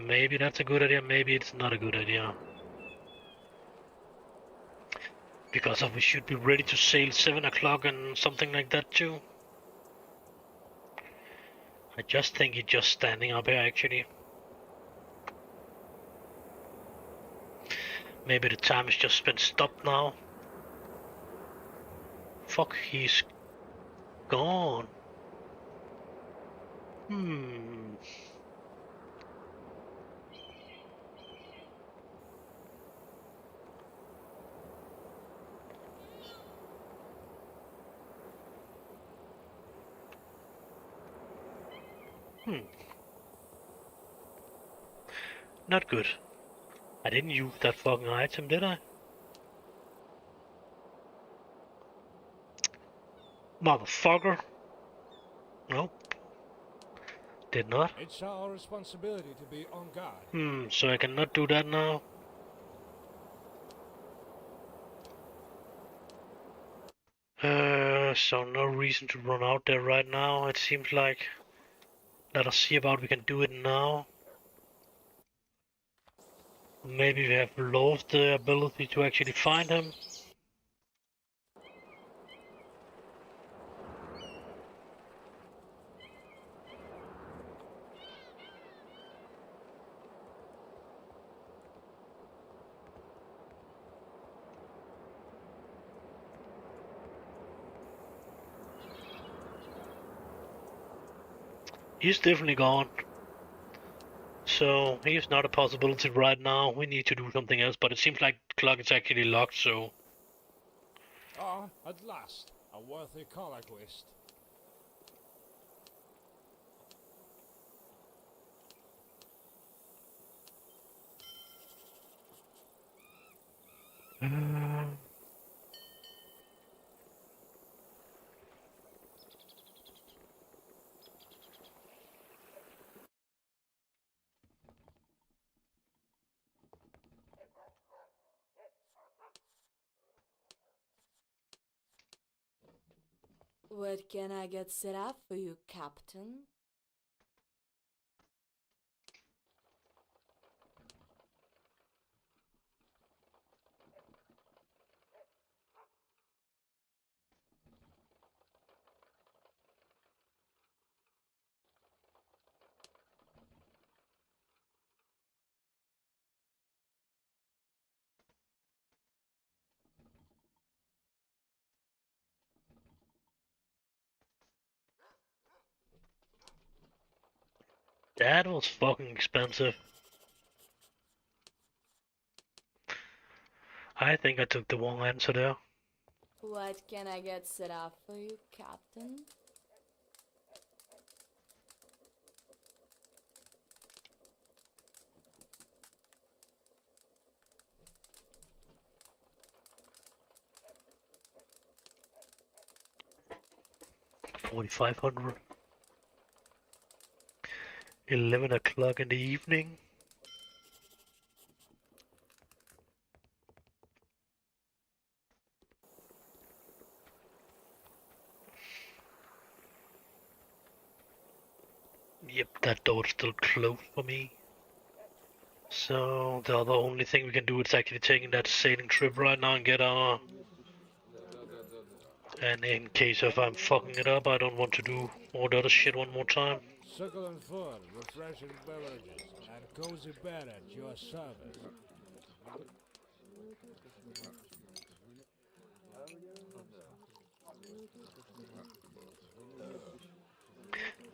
Maybe that's a good idea, maybe it's not a good idea. Because we should be ready to sail 7 o'clock and something like that too. I just think he's just standing up here actually. Maybe the time has just been stopped now. Fuck, he's gone. Hmm. Not good. I didn't use that fucking item, did I? Motherfucker. Nope. Did not. It's our responsibility to be on guard. So I cannot do that now. So no reason to run out there right now, it seems like. Let us see about we can do it now. Maybe we have lost the ability to actually find him. He's definitely gone. So he's not a possibility right now. We need to do something else, but it seems like the clock is actually locked, so... Ah, at last, a worthy colloquist. What can I get set up for you, Captain? That was fucking expensive. I think I took the wrong answer there. What can I get set up for you, Captain? $4,500. 11 o'clock in the evening. Yep, that door's still closed for me. So the other only thing we can do is actually taking that sailing trip right now and get our... And in case if I'm fucking it up, I don't want to do all the other shit one more time. Succulent food, refreshing beverages, and cozy bed at your service.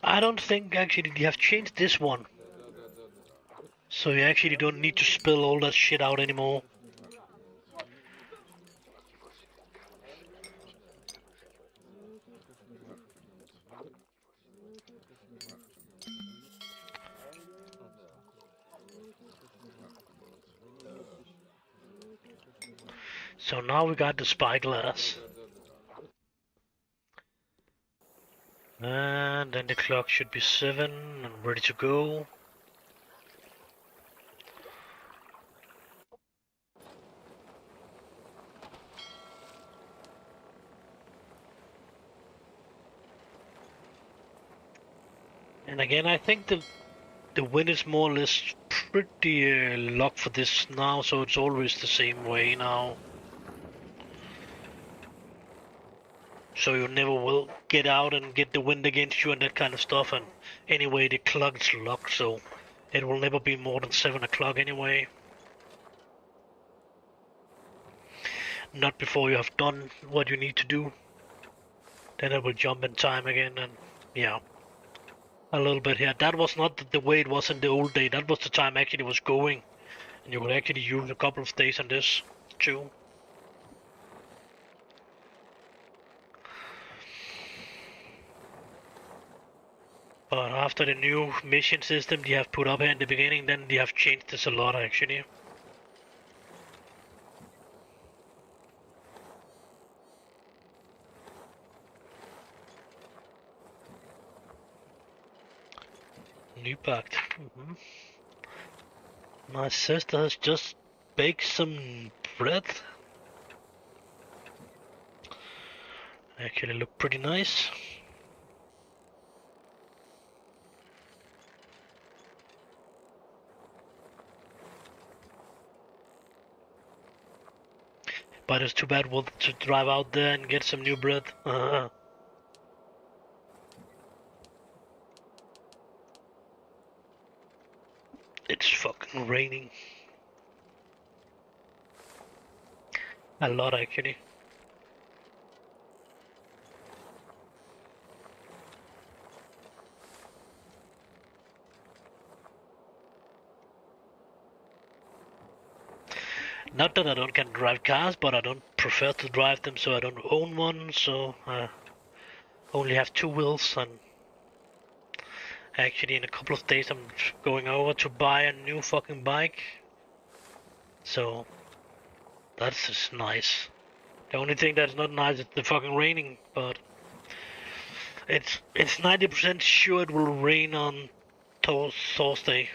I don't think actually they have changed this one. So you actually don't need to spill all that shit out anymore. So now we got the spyglass. And then the clock should be 7 and ready to go. And again, I think the wind is more or less pretty locked for this now, so it's always the same way now. So you never will get out and get the wind against you and that kind of stuff. And anyway, the clock is locked, so it will never be more than 7 o'clock anyway. Not before you have done what you need to do. Then it will jump in time again, and yeah. A little bit here. That was not the way it was in the old day. That was the time actually was going. And you could actually use a couple of days on this too. But after the new mission system they have put up here in the beginning, then they have changed this a lot actually. Nybagt. My sister has just baked some bread. Actually look pretty nice. But it's too bad to drive out there and get some new bread. It's fucking raining. A lot actually. Not that I don't can drive cars, but I don't prefer to drive them, so I don't own one, so I only have 2 wheels. And actually in a couple of days I'm going over to buy a new fucking bike. So that's just nice. The only thing that's not nice is the fucking raining, but it's 90% sure it will rain on Thursday,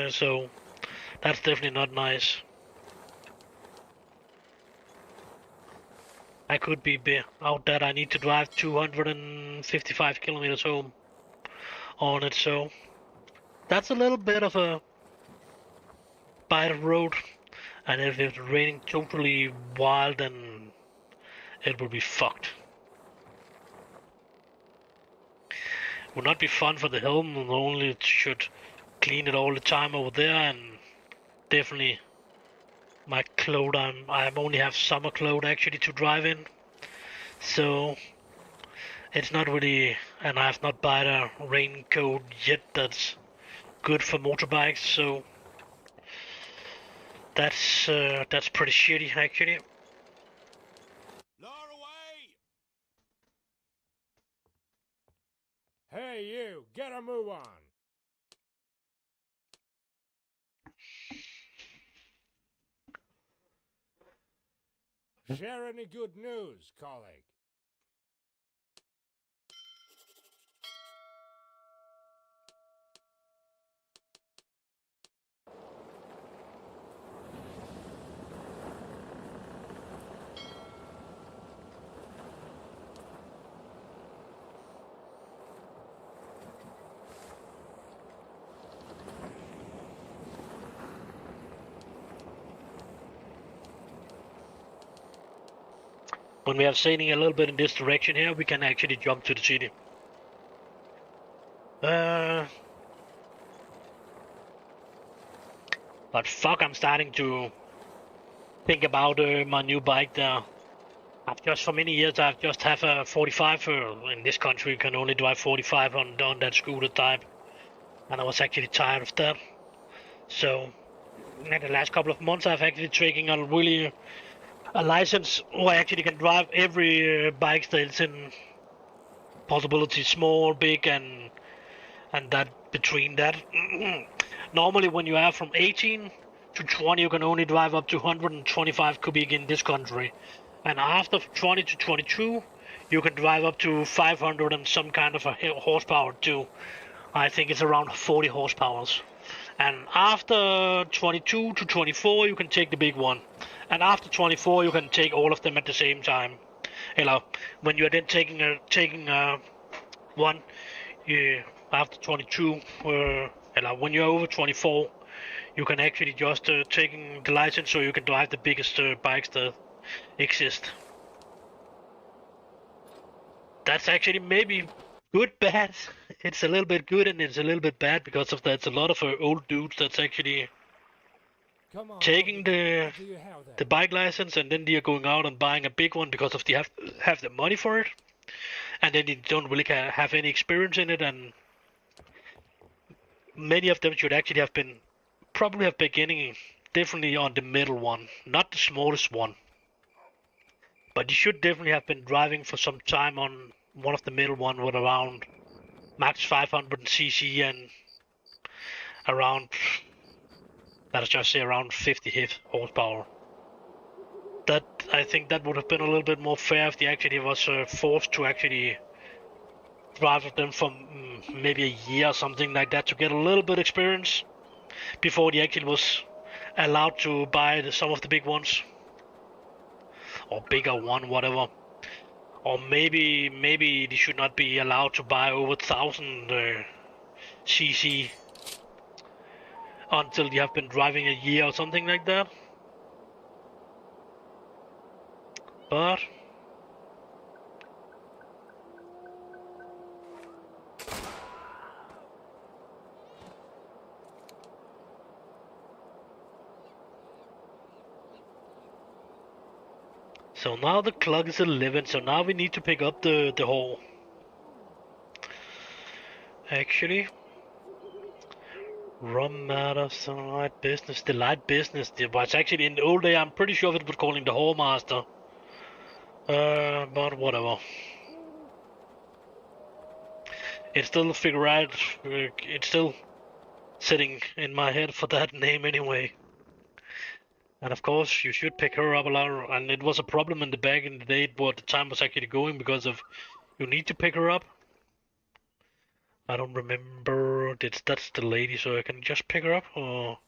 so that's definitely not nice. I could be out that I need to drive 255 kilometers home on it, so that's a little bit of a bad road. And if it's raining totally wild, then it will be fucked. Will not be fun for the helm, and only it should clean it all the time over there, and definitely my clothes, I only have summer clothes actually to drive in, so it's not really, and I have not bought a raincoat yet that's good for motorbikes, so that's pretty shitty actually. Lower away! Hey, you, get a move on. Share any good news, colleague? When we are sailing a little bit in this direction here, we can actually jump to the city. But fuck, I'm starting to think about my new bike there. For many years I've just have a 45. In this country you can only drive 45 on that scooter type. And I was actually tired of that. So in the last couple of months I've actually taken a license where I actually can drive every bike that's in possibility, small, big, and that between that. Normally when you are from 18 to 20 you can only drive up to 125 cubic in this country, and after 20 to 22 you can drive up to 500 and some kind of a horsepower too. I think it's around 40 horsepower. And after 22 to 24 you can take the big one, and after 24 you can take all of them at the same time. When you're then taking one, after 22, when you're over 24 you can actually just taking the license so you can drive the biggest bikes that exist. That's actually maybe good, bad. It's a little bit good and it's a little bit bad because of that. It's a lot of old dudes that's actually Come on, taking what do you have the there? bike license and then they're going out and buying a big one because of they have the money for it, and then they don't really have any experience in it, and many of them should actually have been probably have beginning definitely on the middle one, not the smallest one, but you should definitely have been driving for some time on one of the middle one with around max 500 cc and around, let's just say around 50 horsepower. That I think that would have been a little bit more fair if they actually was forced to actually drive with them for maybe a year or something like that to get a little bit experience before they actually was allowed to buy some of the big ones or bigger one, whatever. Or maybe they should not be allowed to buy over 1000 cc until they have been driving a year or something like that. But so now the clock is 11, so now we need to pick up the haul. Actually, rum matters, the light business. The light business, but actually in the old day, I'm pretty sure it was calling the hall master. But whatever. It's still figure out. It's still sitting in my head for that name anyway. And of course, you should pick her up a lot. And it was a problem in the back in the day, what the time was actually going because of you need to pick her up. I don't remember. That's the lady, so I can just pick her up, or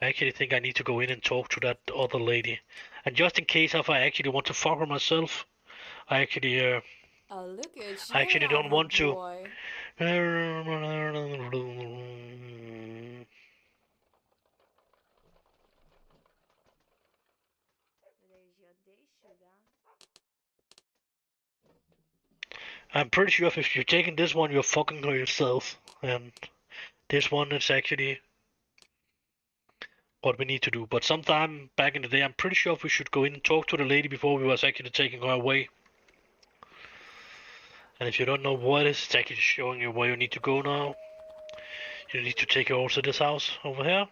I actually think I need to go in and talk to that other lady. And just in case if I actually want to fuck her myself, I actually Oh, look at you I actually don't have a want to. boy. I'm pretty sure if you're taking this one, you're fucking her yourself. And this one is actually what we need to do. But sometime back in the day, I'm pretty sure we should go in and talk to the lady before we was actually taking her away. And if you don't know what it is, it's actually showing you where you need to go now. You need to take her also to this house over here.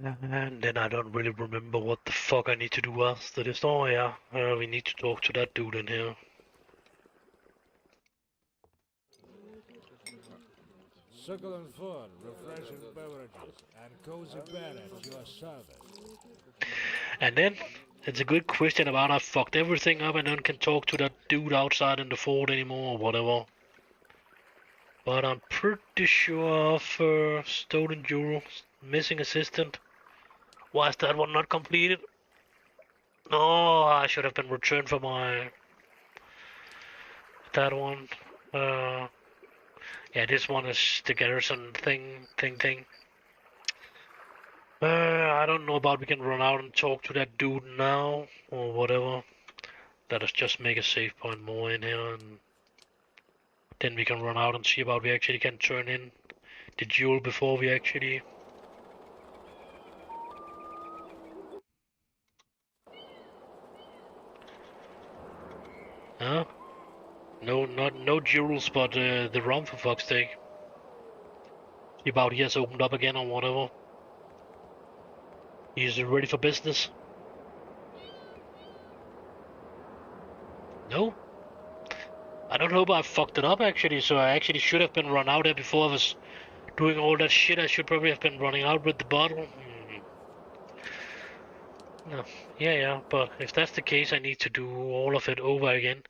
And then I don't really remember what the fuck I need to do after this. Oh yeah, we need to talk to that dude in here. Succulent food, refreshing beverages, and cozy bed at your service. And then it's a good question about I fucked everything up and then can talk to that dude outside in the fort anymore or whatever. But I'm pretty sure of stolen jewels, missing assistant. Why is that one not completed? No, I should have been returned for my that one. Yeah, this one is the garrison thing. I don't know about we can run out and talk to that dude now or whatever. Let us just make a save point more in here and then we can run out and see about we actually can turn in the jewel before we actually. Huh? No jewels, but the rum for fuck's sake. See about he has opened up again or whatever. He's ready for business. No? I don't hope I fucked it up actually, so I actually should have been run out there before I was doing all that shit. I should probably have been running out with the bottle. No. Yeah, but if that's the case, I need to do all of it over again.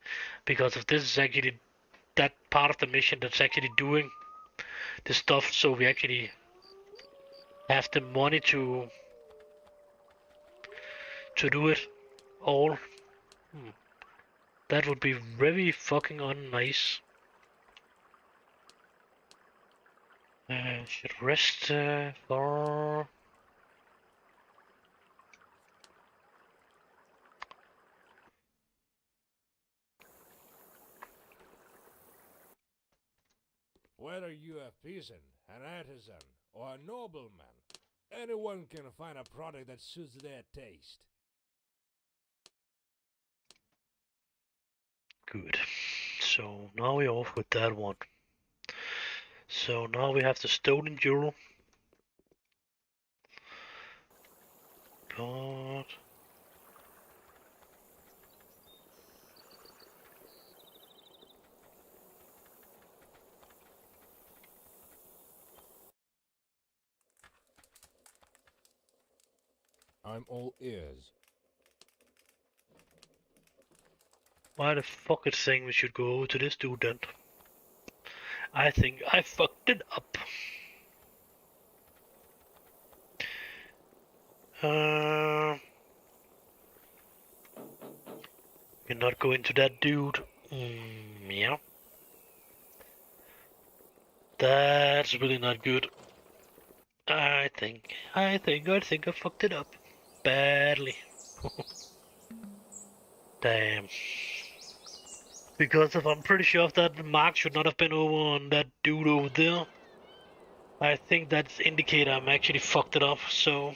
Because if this is actually that part of the mission that's actually doing the stuff, so we actually have the money to to do it all. That would be very fucking unnice. Should rest for... Whether you a peasant, an artisan, or a nobleman, anyone can find a product that suits their taste. Good. So now we're off with that one. So now we have the stolen jewel. But... I'm all ears. why the fuck is saying we should go over to this dude then? I think I fucked it up. We're not going to that dude. Yeah. That's really not good. I think I fucked it up badly. Damn. Because if I'm pretty sure if that mark should not have been over on that dude over there, I think that's indicator I'm actually fucked it up, so...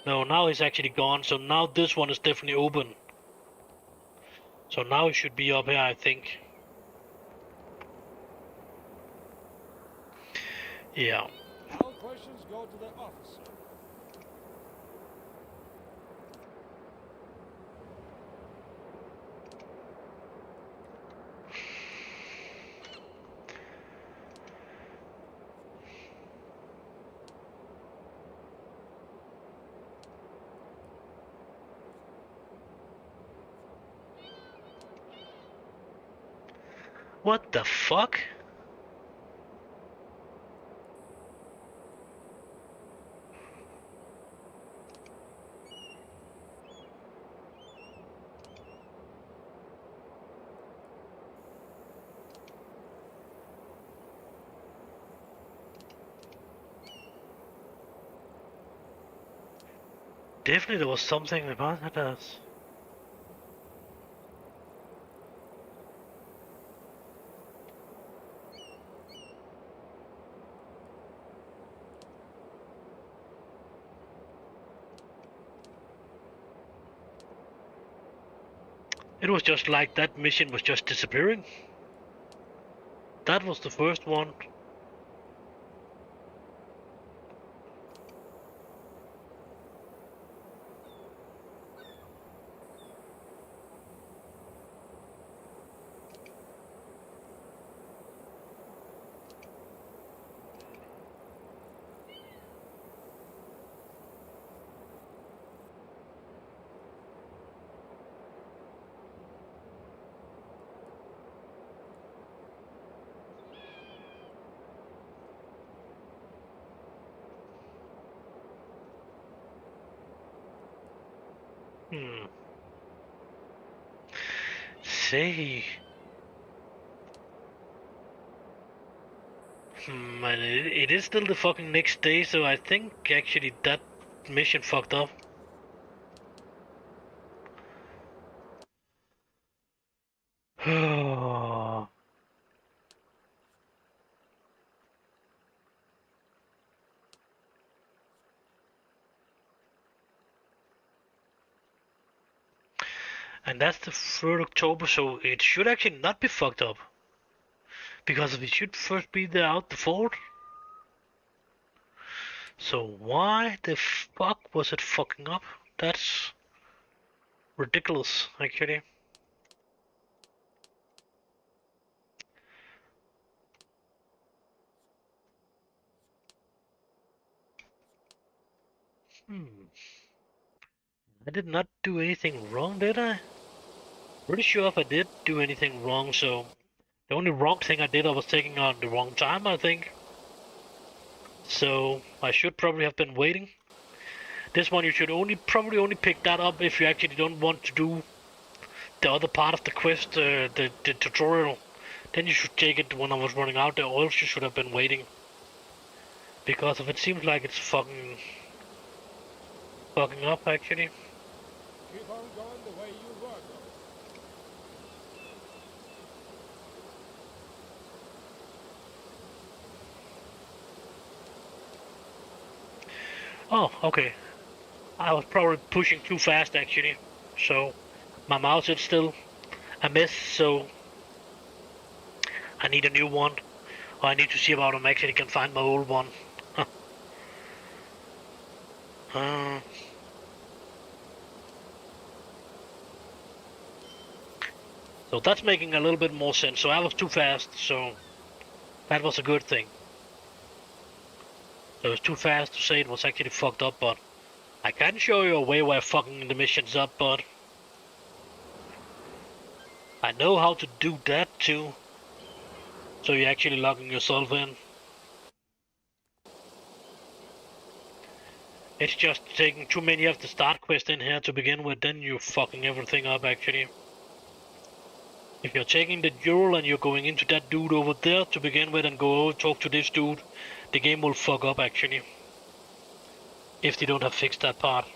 No, now he's actually gone, so now this one is definitely open. So now it should be up here, I think. Yeah. All questions go to the officer. What the fuck? Definitely there was something about that. It was just like that mission was just disappearing. That was the first one. Say. And it is still the fucking next day, so I think actually that mission fucked up. And that's the 3rd October, so it should actually not be fucked up. Because it should first be there out the 4th. So why the fuck was it fucking up? That's ridiculous, actually. I did not do anything wrong, did I? Pretty sure if I did do anything wrong, so... The only wrong thing I did, I was taking on the wrong time, I think. So, I should probably have been waiting. This one you should probably only pick that up if you actually don't want to do the other part of the quest, the tutorial. Then you should take it when I was running out there, or else you should have been waiting. Because if it seems like it's fucking up actually. Keep on going the way you were going. Oh, okay. I was probably pushing too fast actually. So my mouse is still a mess, so I need a new one. Or I need to see about if I actually can find my old one. So that's making a little bit more sense. So I was too fast, so that was a good thing. So it was too fast to say it was actually fucked up, but I can show you a way where fucking the mission's up, but I know how to do that too. So you're actually logging yourself in. It's just taking too many of the start quests in here to begin with, then you're fucking everything up actually. If you're taking the Ural and you're going into that dude over there to begin with and go over talk to this dude, the game will fuck up actually. If they don't have fixed that part.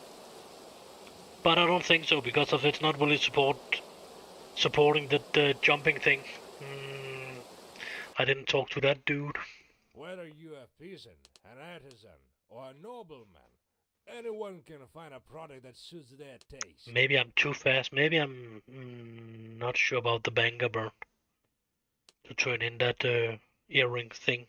But I don't think so, because of it's not really supporting the jumping thing. I didn't talk to that dude. Whether you a peasant, an artisan, or a nobleman, anyone can find a product that suits their taste. Maybe I'm too fast. Maybe I'm not sure about the banger burn to turn in that earring thing.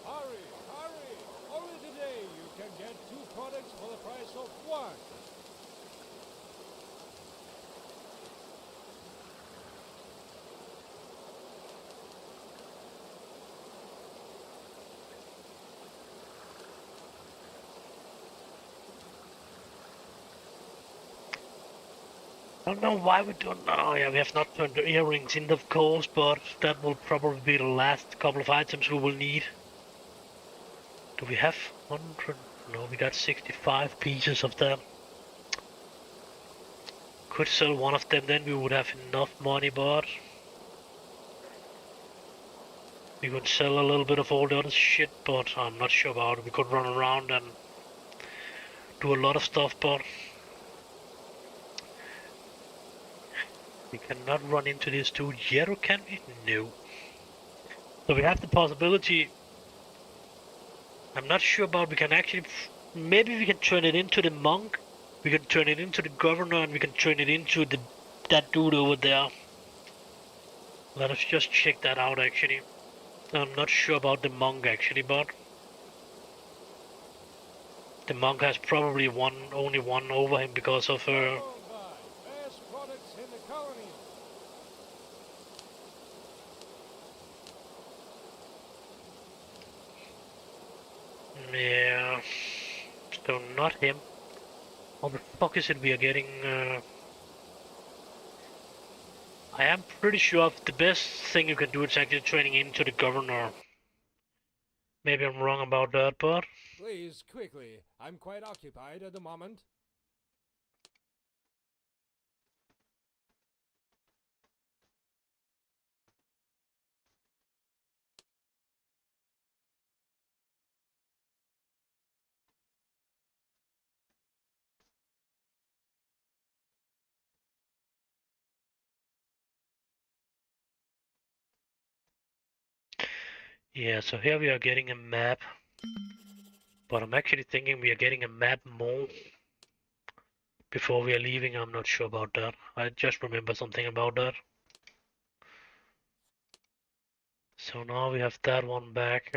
Hurry, hurry! Only today you can get 2 products for the price of 1. I don't know why we don't know. Oh, yeah, we have not turned the earrings in, of course, but that will probably be the last couple of items we will need. Do we have 100? No, we got 65 pieces of them. Could sell one of them, then we would have enough money, but we could sell a little bit of all the other shit, but I'm not sure about it. We could run around and do a lot of stuff, but we cannot run into this dude yet, or can we? No. So we have the possibility. I'm not sure about. We can actually. Maybe we can turn it into the monk. We can turn it into the governor, and we can turn it into that dude over there. Let us just check that out. Actually, I'm not sure about the monk actually, but the monk has probably only one over him because of her. Best products in the colony. Yeah, so not him. How the fuck is it we are getting? I am pretty sure the best thing you can do is actually training into the governor. Maybe I'm wrong about that, but Please, quickly. I'm quite occupied at the moment. yeah, so here we are getting a map. But I'm actually thinking we are getting a map more before we are leaving. I'm not sure about that. I just remember something about that. So now we have that one back.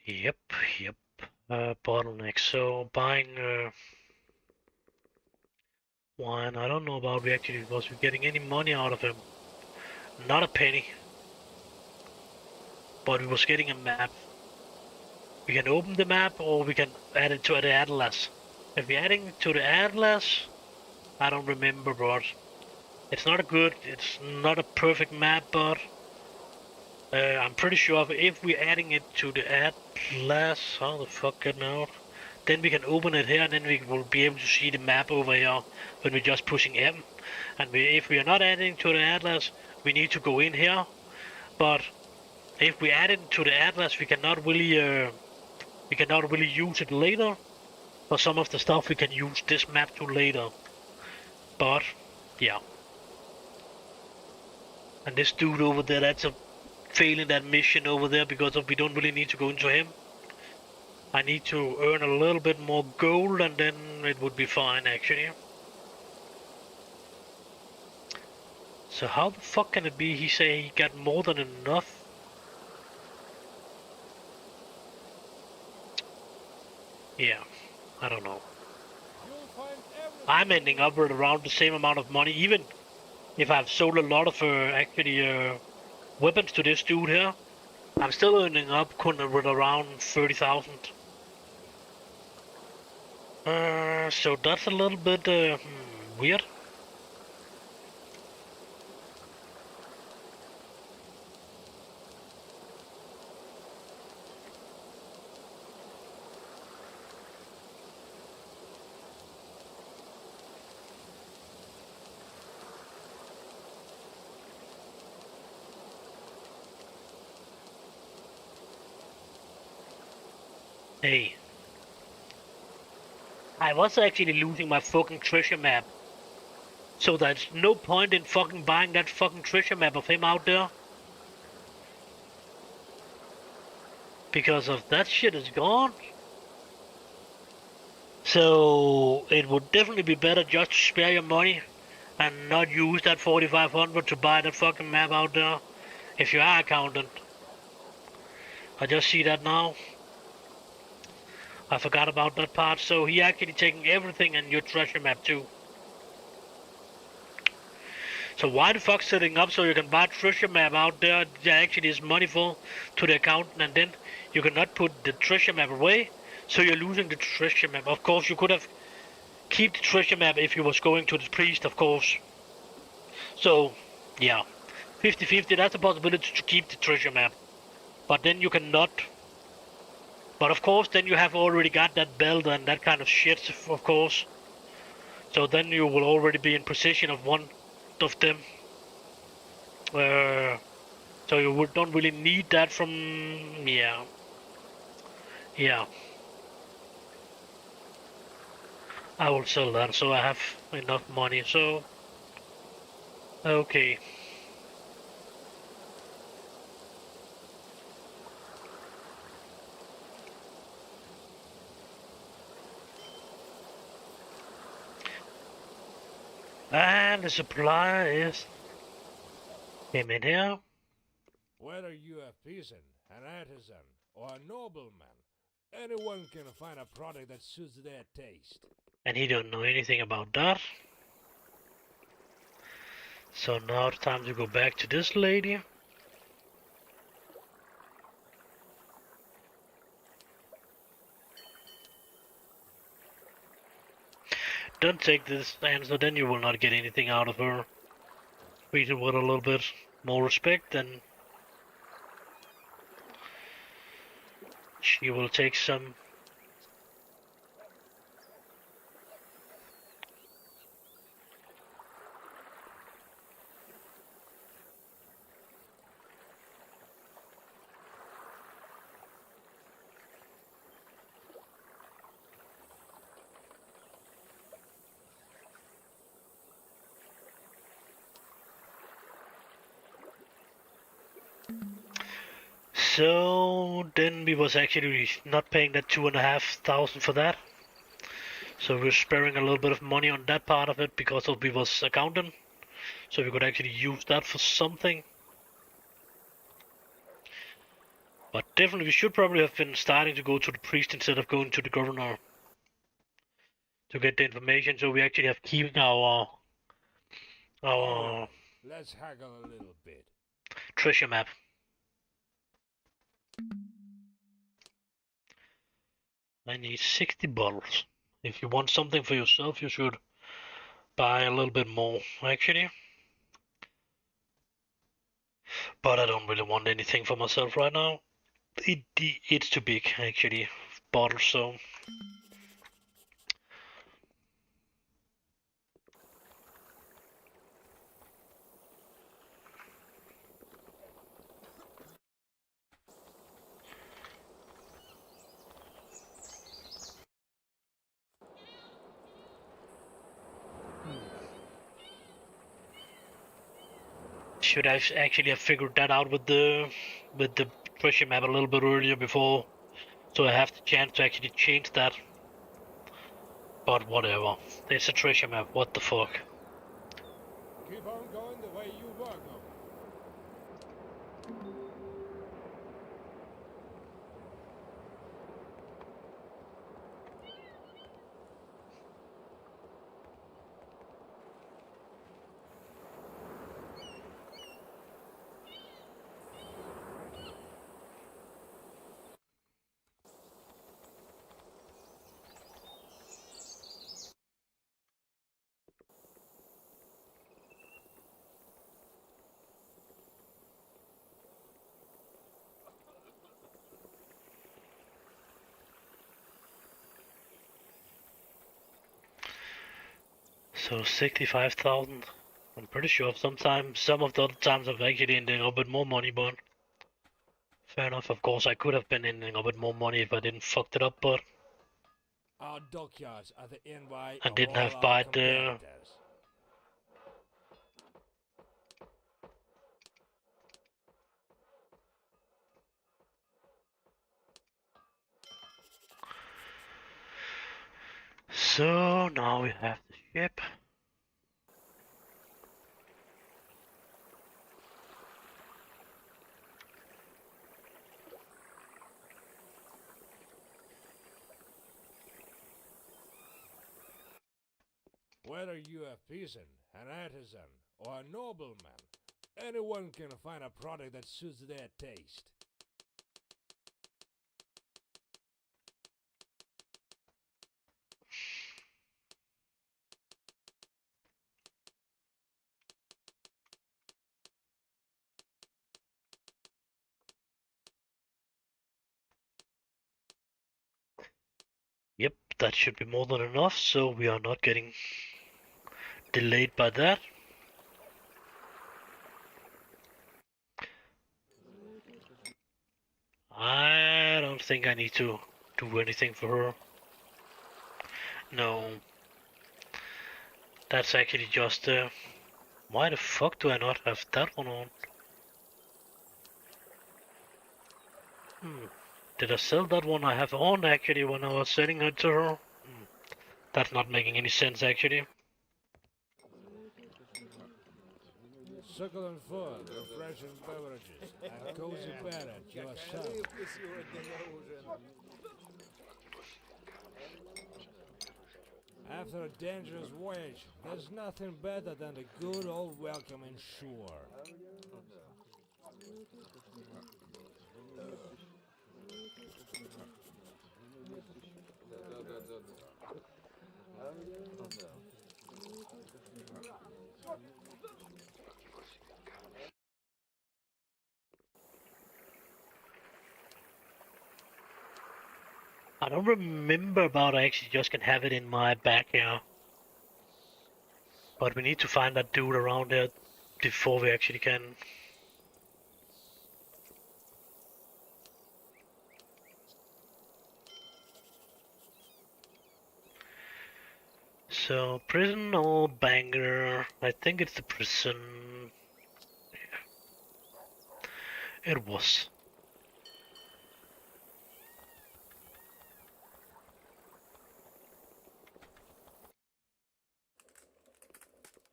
Yep. Bottleneck. So buying wine. I don't know about we actually was we getting any money out of him. Not a penny. But we was getting a map. We can open the map or we can add it to the atlas. If we're adding it to the atlas, I don't remember, but it's not it's not a perfect map, but I'm pretty sure if we're adding it to the atlas, how the fuck get out? Then we can open it here and then we will be able to see the map over here when we're just pushing M. And if we are not adding to the atlas, we need to go in here. But if we add it to the atlas, we cannot really use it later. For some of the stuff we can use this map to later. But yeah. And this dude over there, that's a failing that mission over there because we don't really need to go into him. I need to earn a little bit more gold and then it would be fine actually. So how the fuck can it be he say he got more than enough? Yeah, I don't know. I'm ending up with around the same amount of money, even if I've sold a lot of weapons to this dude here. I'm still ending up with around 30,000. So that's a little bit weird. Hey. I was actually losing my fucking treasure map. So there's no point in fucking buying that fucking treasure map of him out there. Because of that shit is gone. So it would definitely be better just to spare your money and not use that 4,500 to buy that fucking map out there. If you are accountant. I just see that now. I forgot about that part, so he actually taking everything and your treasure map too. So why the fuck setting up so you can buy treasure map out there that actually is money for to the accountant and then you cannot put the treasure map away, so you're losing the treasure map. Of course you could have keep the treasure map if you was going to the priest, of course. So yeah, 50-50, that's a possibility to keep the treasure map. But then you cannot. But of course, then you have already got that belt and that kind of shit, of course. So then you will already be in possession of one of them. So you don't really need that from... yeah. Yeah. I will sell that, so I have enough money, so... okay. And the supply is... came in here. Whether you a peasant, an artisan, or a nobleman, anyone can find a product that suits their taste. And he don't know anything about that. So now it's time to go back to this lady. Don't take this answer, then you will not get anything out of her. Treat her with a little bit more respect and she will take some. So then we was actually not paying that 2,500 for that. So we're sparing a little bit of money on that part of it because we was accountant. So we could actually use that for something. But definitely we should probably have been starting to go to the priest instead of going to the governor. To get the information, so we actually have keeping our Let's haggle a little bit. treasure map. I need 60 bottles. If you want something for yourself, you should buy a little bit more, actually. But I don't really want anything for myself right now. It's too big, actually, bottles, so... Should I actually have figured that out with the treasure map a little bit earlier before, so I have the chance to actually change that. But whatever. It's a treasure map, what the fuck. Keep on going the way you were going. So 65,000. I'm pretty sure sometimes, some of the other times I've actually ended up with more money, but fair enough. Of course, I could have been ending up with more money if I didn't fucked it up, but Our dockyards are the envy I of didn't all have our bought the. competitors. So now we have the ship. Whether you a peasant, an artisan, or a nobleman, anyone can find a product that suits their taste. Yep, that should be more than enough, so we are not getting delayed by that. I don't think I need to do anything for her. No, that's actually just why the fuck do I not have that one on? Did I sell that one I have on actually when I was selling it to her? That's not making any sense actually. Succulent food, refreshing beverages, and cozy bed at your service. After a dangerous voyage, there's nothing better than the good old welcoming shore. I don't remember about I actually just can have it in my bag here. But we need to find that dude around there before we actually can. So, prison or Bangor? I think it's the prison. It was.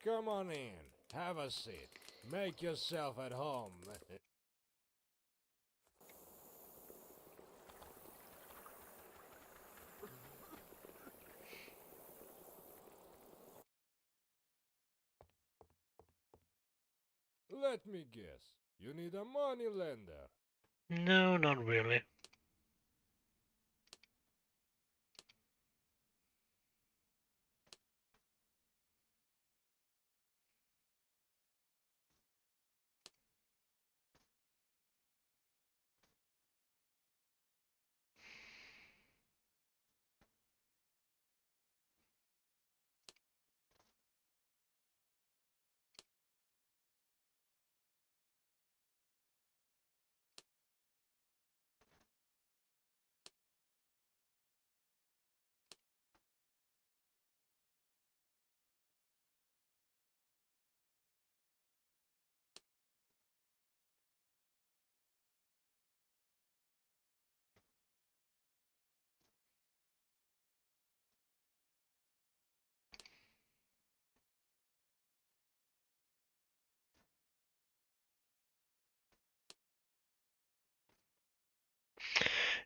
Come on in, have a seat, make yourself at home. Let me guess, you need a money lender. No, not really.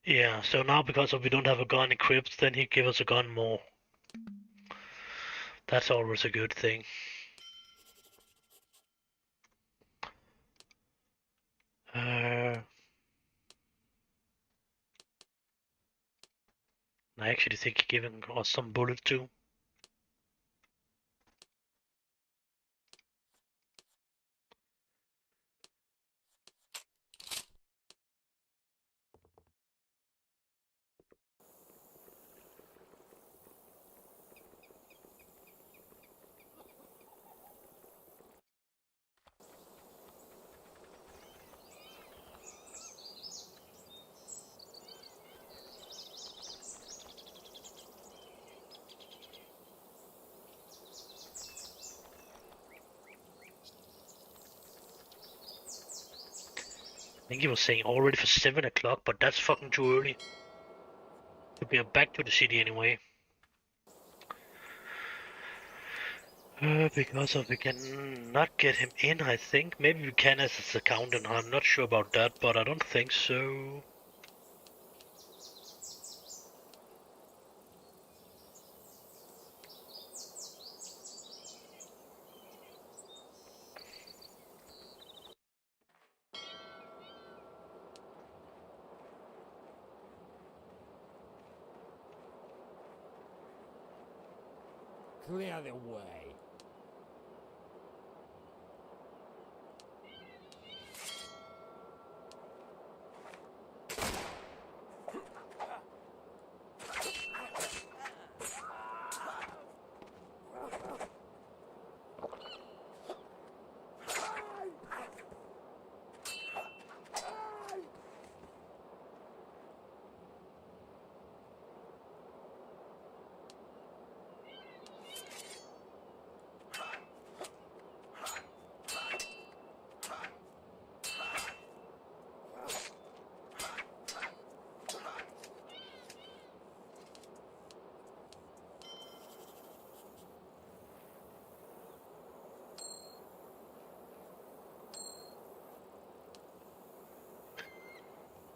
Yeah, so now because we don't have a gun equipped, then he give us a gun more. That's always a good thing. I actually think he giving us some bullets too. I think he was saying already for 7 o'clock, but that's fucking too early. To be back to the city anyway. Because of we can not get him in, I think. Maybe we can as his accountant, I'm not sure about that, but I don't think so. Clear the way.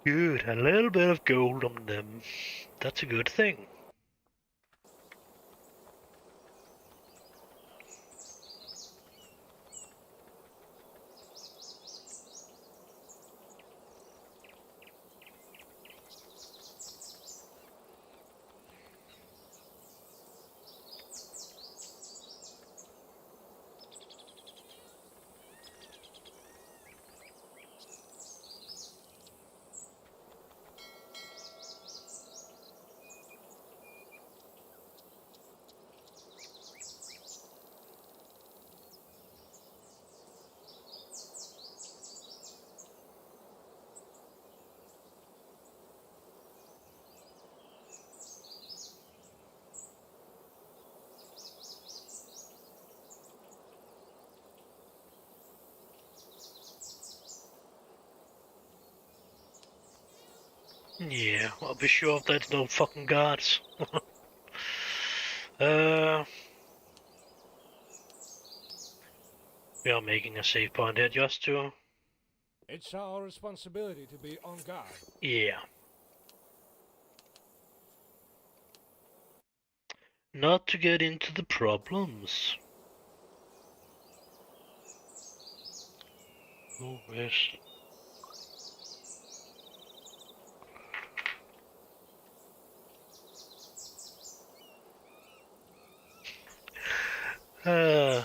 Good, a little bit of gold on them. That's a good thing. Yeah, I'll be sure there's no fucking guards. uh, we are making a save point here just to... It's our responsibility to be on guard. Yeah. Not to get into the problems. Oh, yes. Uh,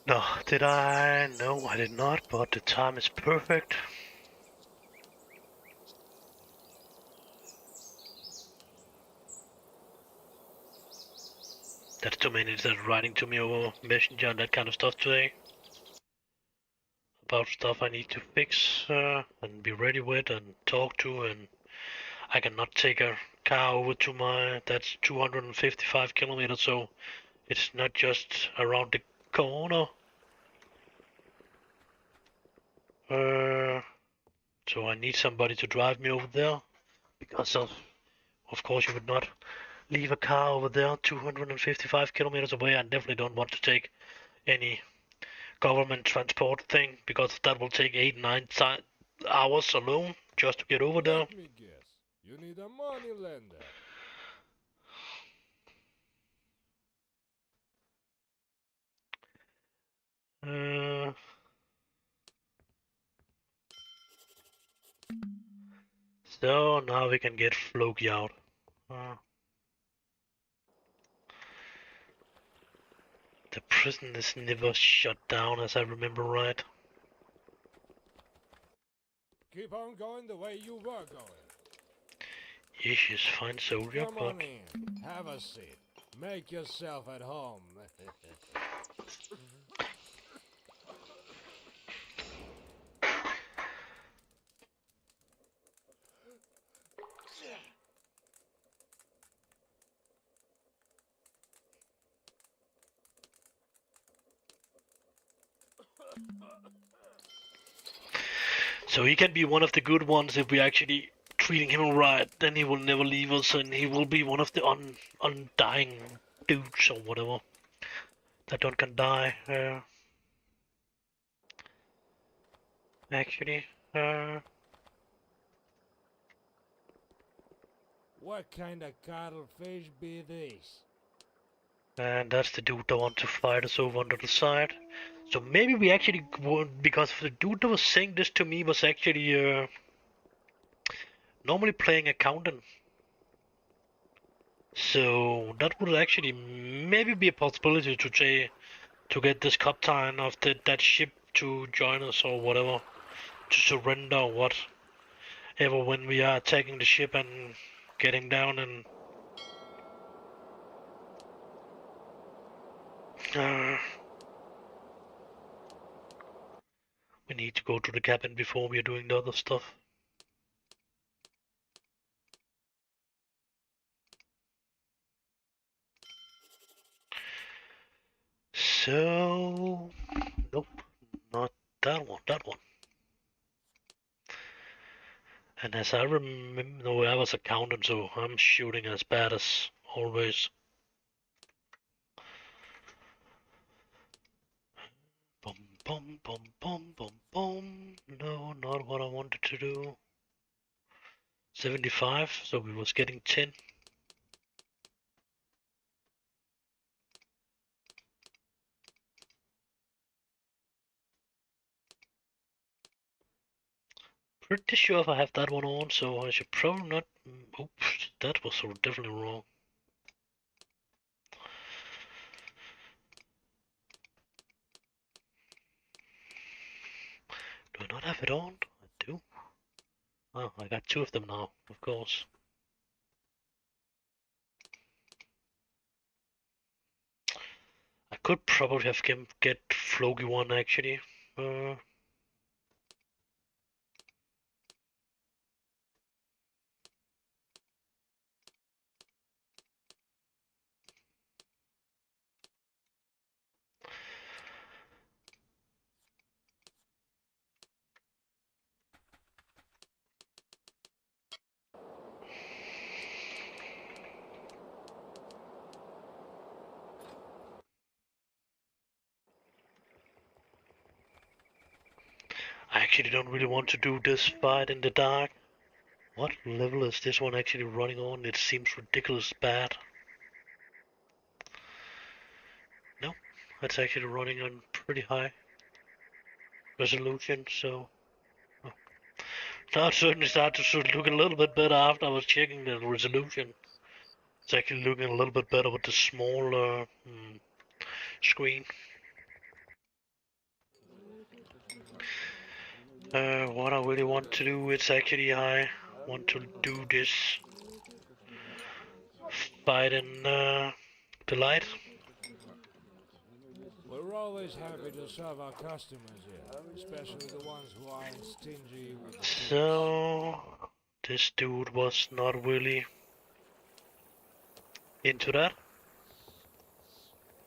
No, did I? No, I did not, but the time is perfect. That's too many that are writing to me over Messenger and that kind of stuff today. About stuff I need to fix and be ready with and talk to, and I cannot take a car over to my, that's 255 kilometers, so it's not just around the corner. So I need somebody to drive me over there, because of course you would not leave a car over there 255 kilometers away. I definitely don't want to take any government transport thing, because that will take 8-9 hours alone just to get over there. Let me guess. You need a money lender. So now we can get Floki out. The prison is never shut down, as I remember right. Keep on going the way you were going. Yes, she's fine soldier, Come but on in. Have a seat. Make yourself at home. so he can be one of the good ones if we actually treating him right. Then he will never leave us, and he will be one of the undying dudes or whatever that don't can die. Actually, What kind of cuttlefish be these? and that's the dude that want to fight us over under the side. So maybe we actually won't, because the dude that was saying this to me was actually normally playing accountant. So that would actually maybe be a possibility to get this captain of that ship to join us or whatever, to surrender or whatever when we are attacking the ship and getting down and we need to go to the cabin before we are doing the other stuff. So, nope, not that one, that one. And as I remember, no, I was accountant, so I'm shooting as bad as always. Boom, boom, boom, boom, boom, boom. No, not what I wanted to do. 75, so we was getting 10. Pretty sure if I have that one on, so I should probably not. Oops, that was definitely wrong. Do I not have it on? I do. Oh, I got 2 of them now, of course. I could probably have get Floki one actually. I actually don't really want to do this fight in the dark. What level is this one actually running on? It seems ridiculous bad. No, it's actually running on pretty high resolution, so oh. Now it certainly started to look a little bit better after I was checking the resolution. It's actually looking a little bit better with the smaller screen. What I really want to do is actually I want to do this fight in the light. We're always happy to serve our customers here, especially the ones who aren't stingy with the tips. So this dude was not really into that.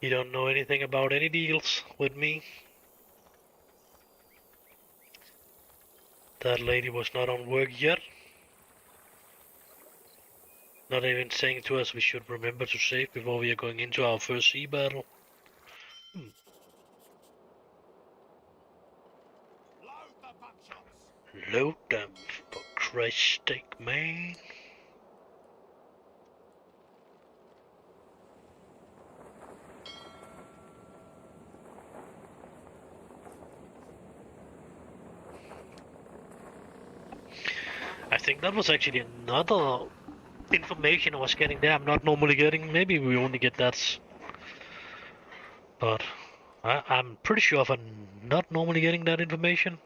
He don't know anything about any deals with me. That lady was not on work yet. Not even saying to us we should remember to save before we are going into our first sea battle. Load the buckshots. Load them, for Christ's sake, man. I think that was actually another information I was getting there I'm not normally getting. Maybe we only get that. But I'm pretty sure if I'm not normally getting that information.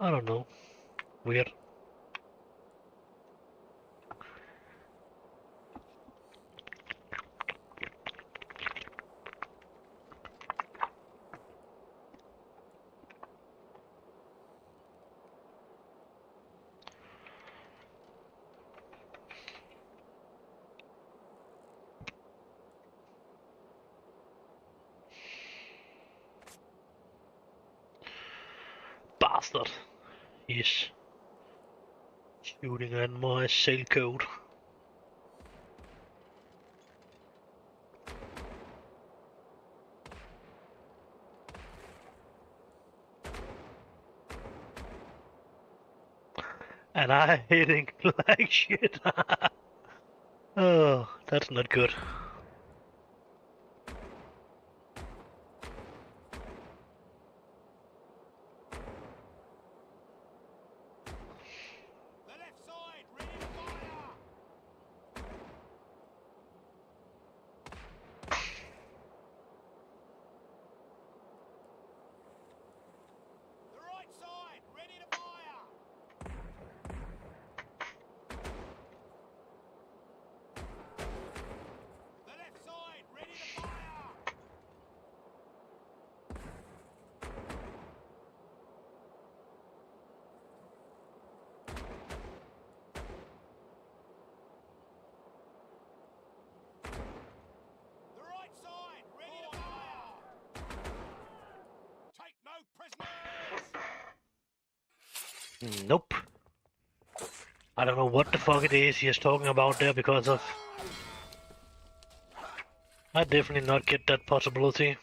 I don't know. Weird. Bastard. He's shooting at my sailcoat. And I'm hitting like shit. Oh, that's not good. The left side, ready to fire. The right side, ready to fire. The left side, ready to fire. The right side, ready to fire. Take no prisoners. Nope. I don't know what the fuck it is he is talking about there because of... I definitely not get that possibility.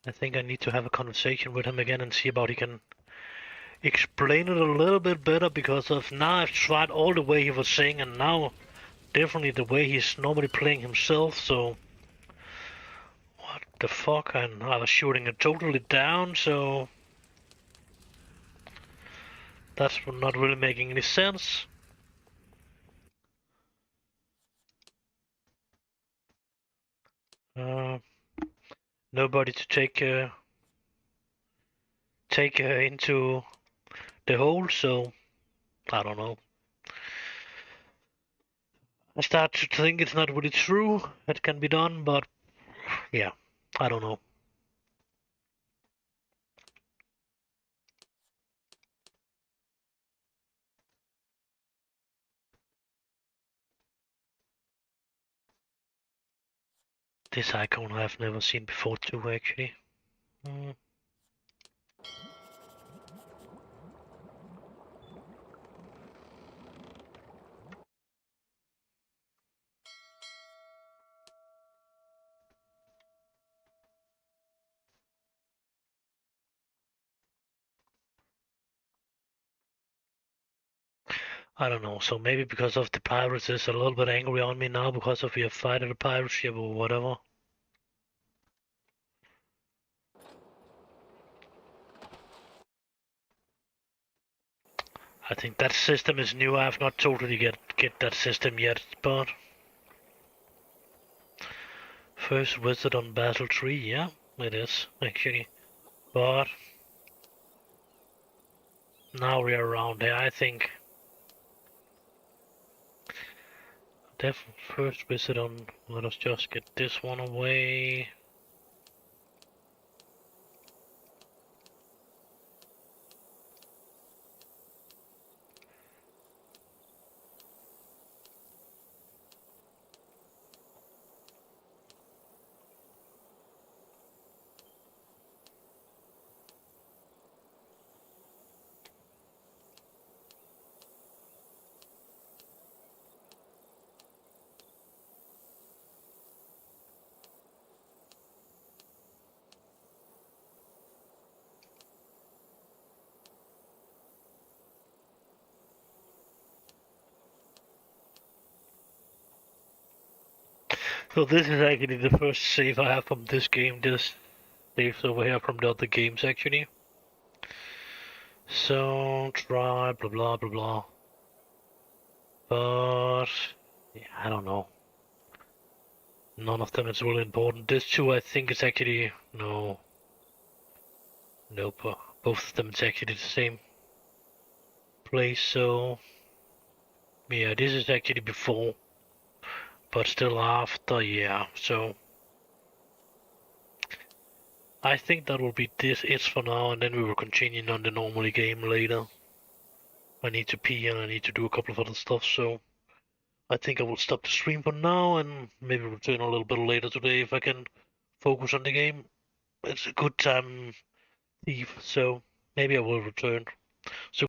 I think I need to have a conversation with him again and see about he can explain it a little bit better because of now I've tried all the way he was saying and now definitely the way he's normally playing himself, so what the fuck, and I was shooting it totally down, so that's not really making any sense. Nobody to take into the hole, so I don't know. I start to think it's not really true. It can be done, but yeah, I don't know. This icon I've never seen before too, actually. I don't know, so maybe because of the pirates is a little bit angry on me now because of we have fighted a pirate ship or whatever. I think that system is new. I've not totally get that system yet, but first visit on Battle 3, yeah, it is, actually. But now we are around here, I think. First visit on, let us just get this one away. So this is actually the first save I have from this game. This saves over here from the other games actually. So try blah blah blah blah. But yeah, I don't know. None of them is really important. This two I think is actually no. Nope. Both of them is actually the same place. So yeah, this is actually before, but still after. Yeah. So I think that will be it for now, and then we will continue on the normal game later. I need to pee and I need to do a couple of other stuff, so I think I will stop the stream for now and maybe return a little bit later today if I can focus on the game. It's a good time, Eve, so maybe I will return. So